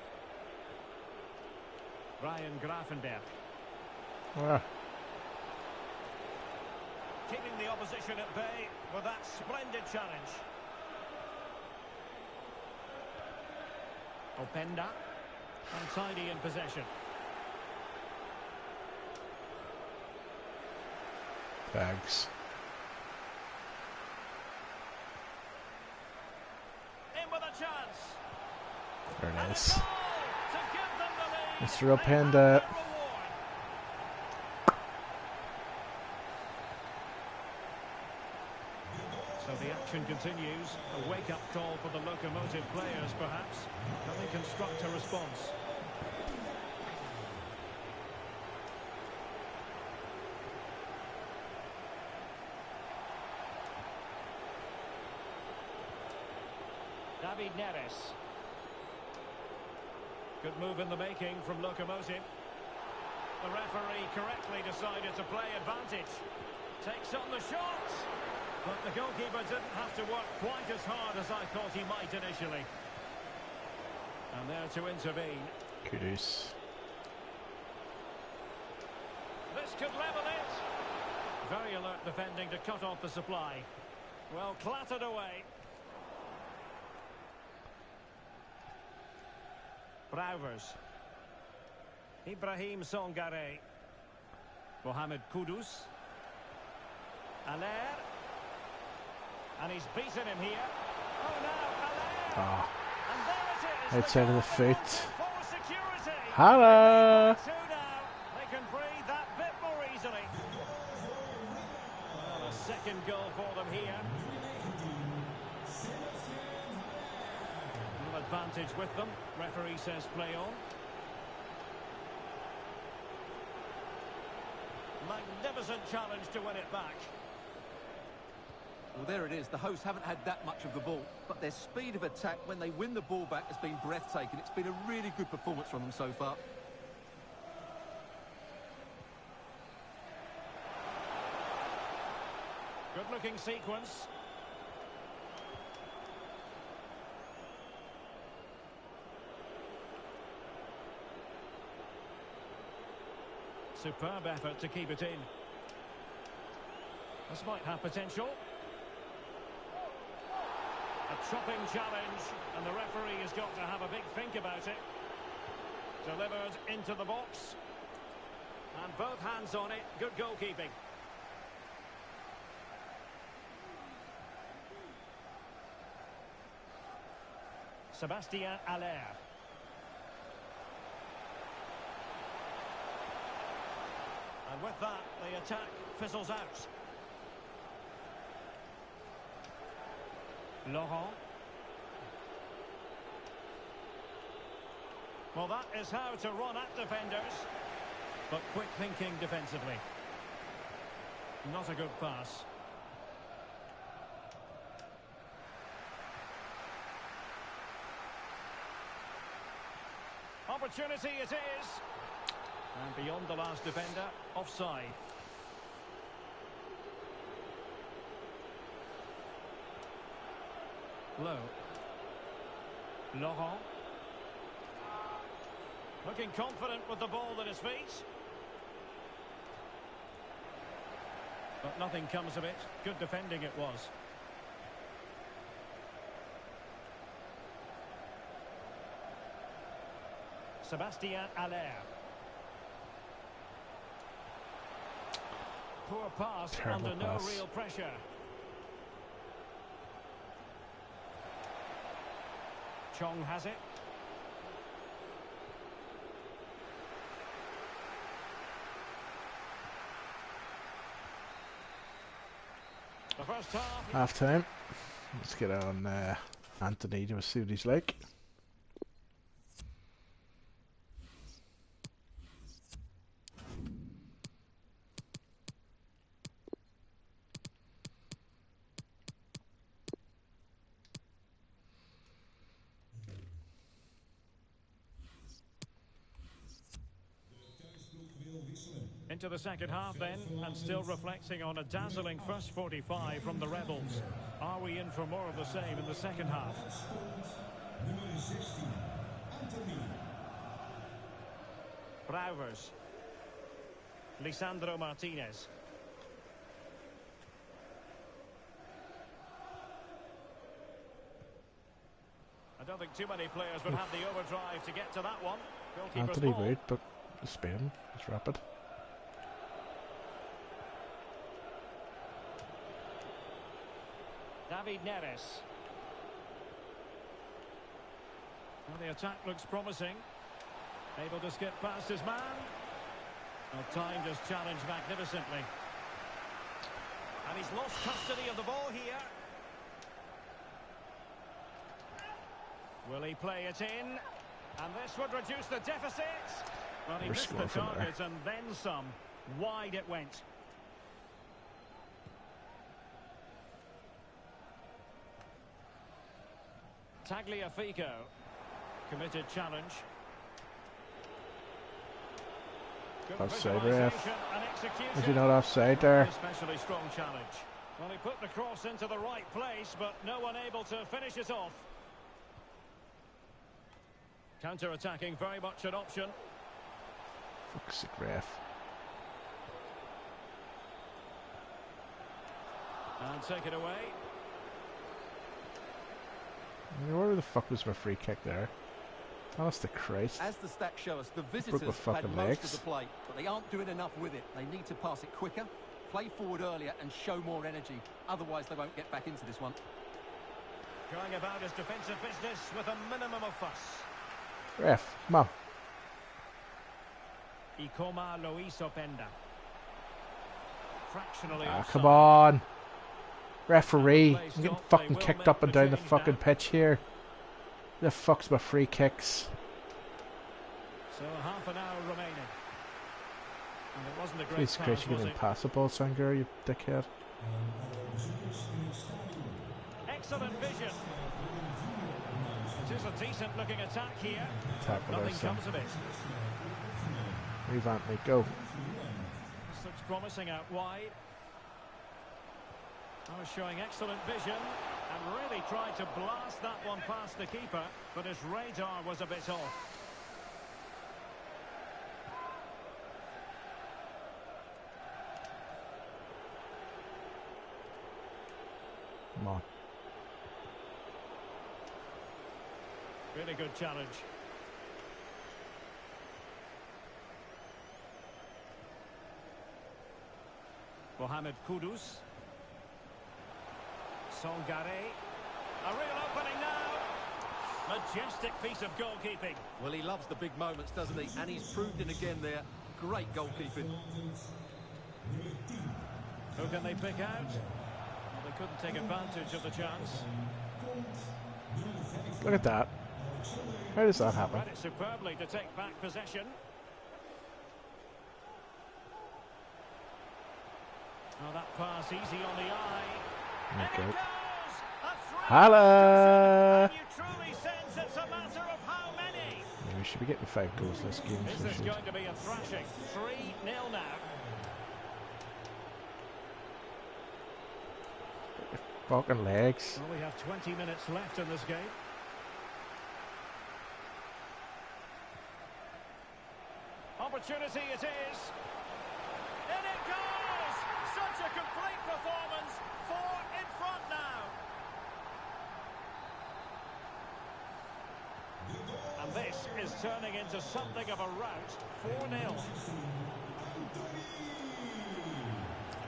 Ryan Grafenberg. Ah. Keeping the opposition at bay with that splendid challenge. Openda. Untidy in possession. Bags. In with a chance. There And it a is. goal to give them the lead. Mr. They have Openda. their reward. So the action continues. A wake-up call for the locomotive players, perhaps. Can they construct a response? David Neres. Good move in the making from Locomotive. The referee correctly decided to play advantage. Takes on the shot. But the goalkeeper didn't have to work quite as hard as I thought he might initially. And there to intervene. Kudus. This could level it. Very alert defending to cut off the supply. Well clattered away. Brouwers. Ibrahim Songare. Mohamed Kudus. Aller. And he's beaten him here. Oh no, Aller. Ah. And there it is. Outside of the goal foot. for security. Hala! 2 now. They can breathe that bit more easily. Well, a second goal for them here. Little advantage with them. Referee says play on. Magnificent challenge to win it back. Well, there it is. The hosts haven't had that much of the ball, but their speed of attack when they win the ball back has been breathtaking. It's been a really good performance from them so far. Good-looking sequence. Superb effort to keep it in. This might have potential. A chopping challenge, and the referee has got to have a big think about it. Delivered into the box. And both hands on it. Good goalkeeping. Sébastien Aller. And with that, the attack fizzles out. Laurent. Well, that is how to run at defenders. But quick thinking defensively. Not a good pass. Opportunity it is. And beyond the last defender, offside. Low. Laurent. Looking confident with the ball at his feet. But nothing comes of it. Good defending it was. Sébastien Aller. Poor pass. Terrible under pass. no real pressure. Chong has it. The first half. Half time. Let's get on Anthony to see what he's like. Into the second half then, and still reflecting on a dazzling first 45 from the Rebels. Are we in for more of the same in the second half? Brouwers. Lisandro Martinez. I don't think too many players would have the overdrive to get to that one. Goalkeeper's Anthony ball. Wood, but the spin is rapid. David Neres. Well, the attack looks promising. Able to skip past his man. Well, timed his challenge magnificently. And he's lost custody of the ball here. Will he play it in? And this would reduce the deficit. Well, he missed the target and then some. Wide it went. Tagliafico. Committed challenge. Offside, ref. Is he not offside there? Especially strong challenge. Well, he put the cross into the right place, but no one able to finish it off. Counter-attacking, very much an option. Fuck's sake, ref. And take it away. Where the fuck was my free kick there? Honest to Christ. As the stats show us, the visitors have had most of the play, but they aren't doing enough with it. They need to pass it quicker, play forward earlier and show more energy. Otherwise, they won't get back into this one. Going about his defensive business with a minimum of fuss. Ref, come on. Ikoma Luis Openda. Fractionally offside. Come on. Referee. I'm getting fucking kicked up and down the fucking pitch here. The fuck's my free kicks? So half an hour remaining. And it wasn't a great Jesus Christ, you're getting passable, Sanger, you dickhead. Excellent vision. It is a decent looking attack here. Nothing comes of it. Revamp me, go. This looks promising out wide. Oh, showing excellent vision and really tried to blast that one past the keeper, but his radar was a bit off. Come on. Really good challenge. Mohamed Kudus. Songare. A real opening now. Majestic piece of goalkeeping. Well, he loves the big moments, doesn't he? And he's proved it again there. Great goalkeeping. Who can they pick out? Well, they couldn't take advantage of the chance. Look at that. How does that happen? Read it superbly to take back possession. Oh, that pass easy on the eye. And it goes! Holla! You truly sense it's a matter of how many. Yeah, we should be getting 5 goals this game. Is this going to be a thrashing? 3-0 now. Fucking legs. Well, we have 20 minutes left in this game. Opportunity it is. In it goes! Such a complete performance. 4 in front now. And this is turning into something of a rout.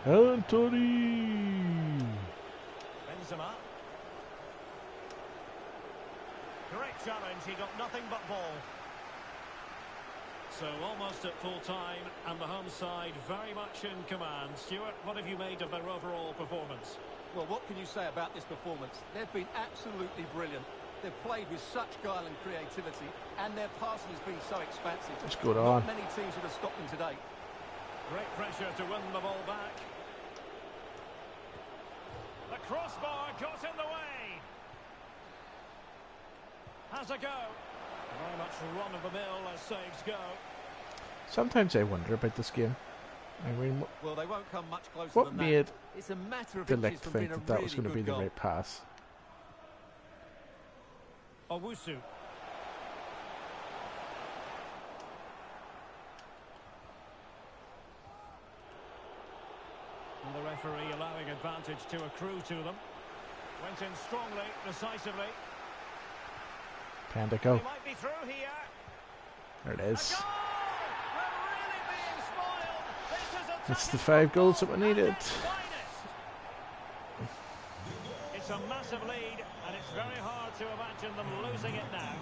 4-0. Anthony! Benzema. Great challenge. He got nothing but ball. So almost at full time, and the home side very much in command. Stuart, what have you made of their overall performance? Well, what can you say about this performance? They've been absolutely brilliant. They've played with such guile and creativity, and their passing has been so expansive. What's going Not on? many teams would have stopped them today. Great pressure to win the ball back. The crossbar got in the way. Has a go. Very much run-of-the-mill as saves go. Sometimes I wonder about this game. I mean, Well, they won't come much closer what than made that. It's a matter of the inches Licht from think being a that that really was going to be good the goal. right pass? Owusu. And the referee allowing advantage to accrue to them. Went in strongly, decisively. Panda go. He might be through here. There it A is. goal! We're really being spoiled. This is a It's the attacking 5 goals that we football at needed. its finest. It's a massive lead, and it's very hard to imagine them losing it now.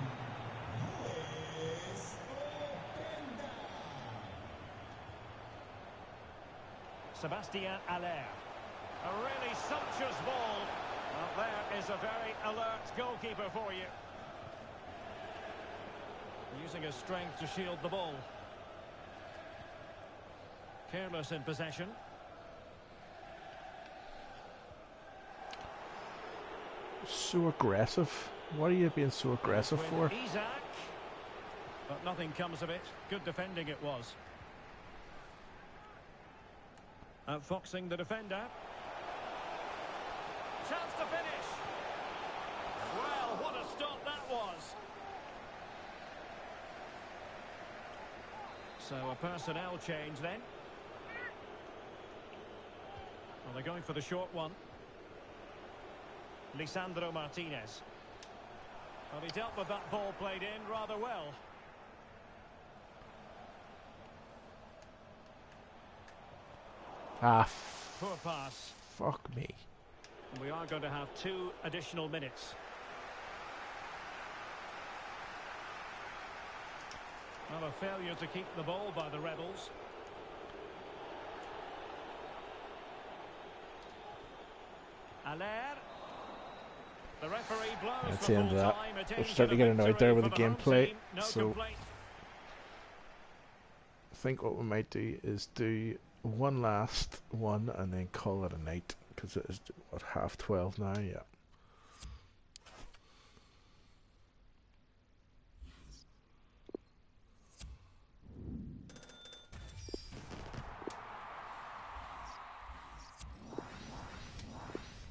Sebastien Aller. A really sumptuous ball. Well, there is a very alert goalkeeper for you. Using his strength to shield the ball. Careless in possession. So aggressive. What are you being so aggressive for? Isaac. But nothing comes of it. Good defending it was. Outfoxing the defender. Chance to finish. Well, what a stop that was. So a personnel change then. Well, they're going for the short one. Lisandro Martinez. Well, he dealt with that ball played in rather well. Ah, Poor pass. fuck me. And we are going to have 2 additional minutes. Well, a failure to keep the ball by the Rebels. Aller. The referee blows That's for the end of full that. time. We're starting to get annoyed there with the gameplay. No So complaint. I think what we might do is do one last one and then call it a night. Because it is, what, 12:30 now? Yeah.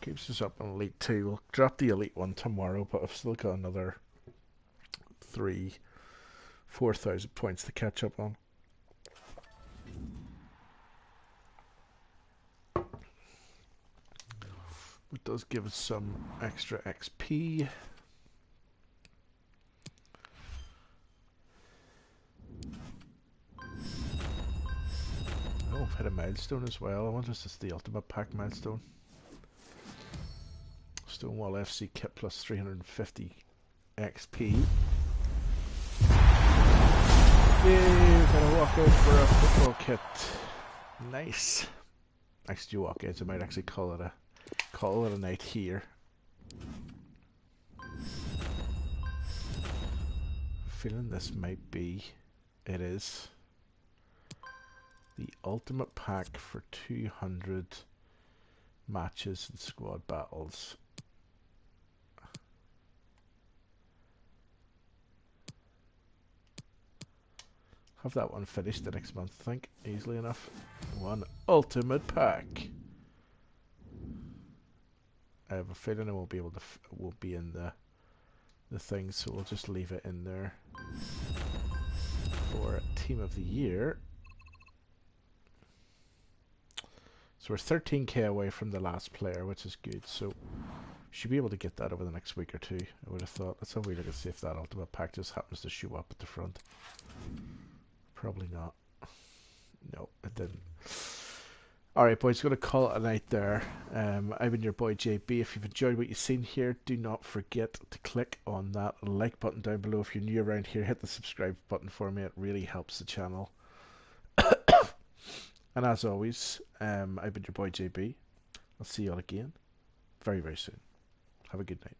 Keeps us up in Elite 2. We'll drop the Elite 1 tomorrow, but I've still got another 4,000 points to catch up on. It does give us some extra XP. Oh, I've hit a milestone as well. I wonder if this is the Ultimate Pack milestone. Stonewall FC kit plus 350 XP. Yay, we're gonna walk out for a football kit. Nice. Actually, walkouts, I might actually call it a night here. Feeling this might be, it is, the ultimate pack for 200 matches and squad battles. Have that one finished the next month, I think, easily enough. One ultimate pack. I have a feeling I won't be able to won't be in the thing, so we'll just leave it in there for Team of the Year. So we're 13k away from the last player, which is good. So should be able to get that over the next week or two. I would have thought. Let's have a wee look and see if that ultimate pack just happens to show up at the front. Probably not. No, it didn't. Alright boys, going to call it a night there. I've been your boy JB. If you've enjoyed what you've seen here, do not forget to click on that like button down below. If you're new around here, hit the subscribe button for me. It really helps the channel. And as always, I've been your boy JB. I'll see you all again very, very soon. Have a good night.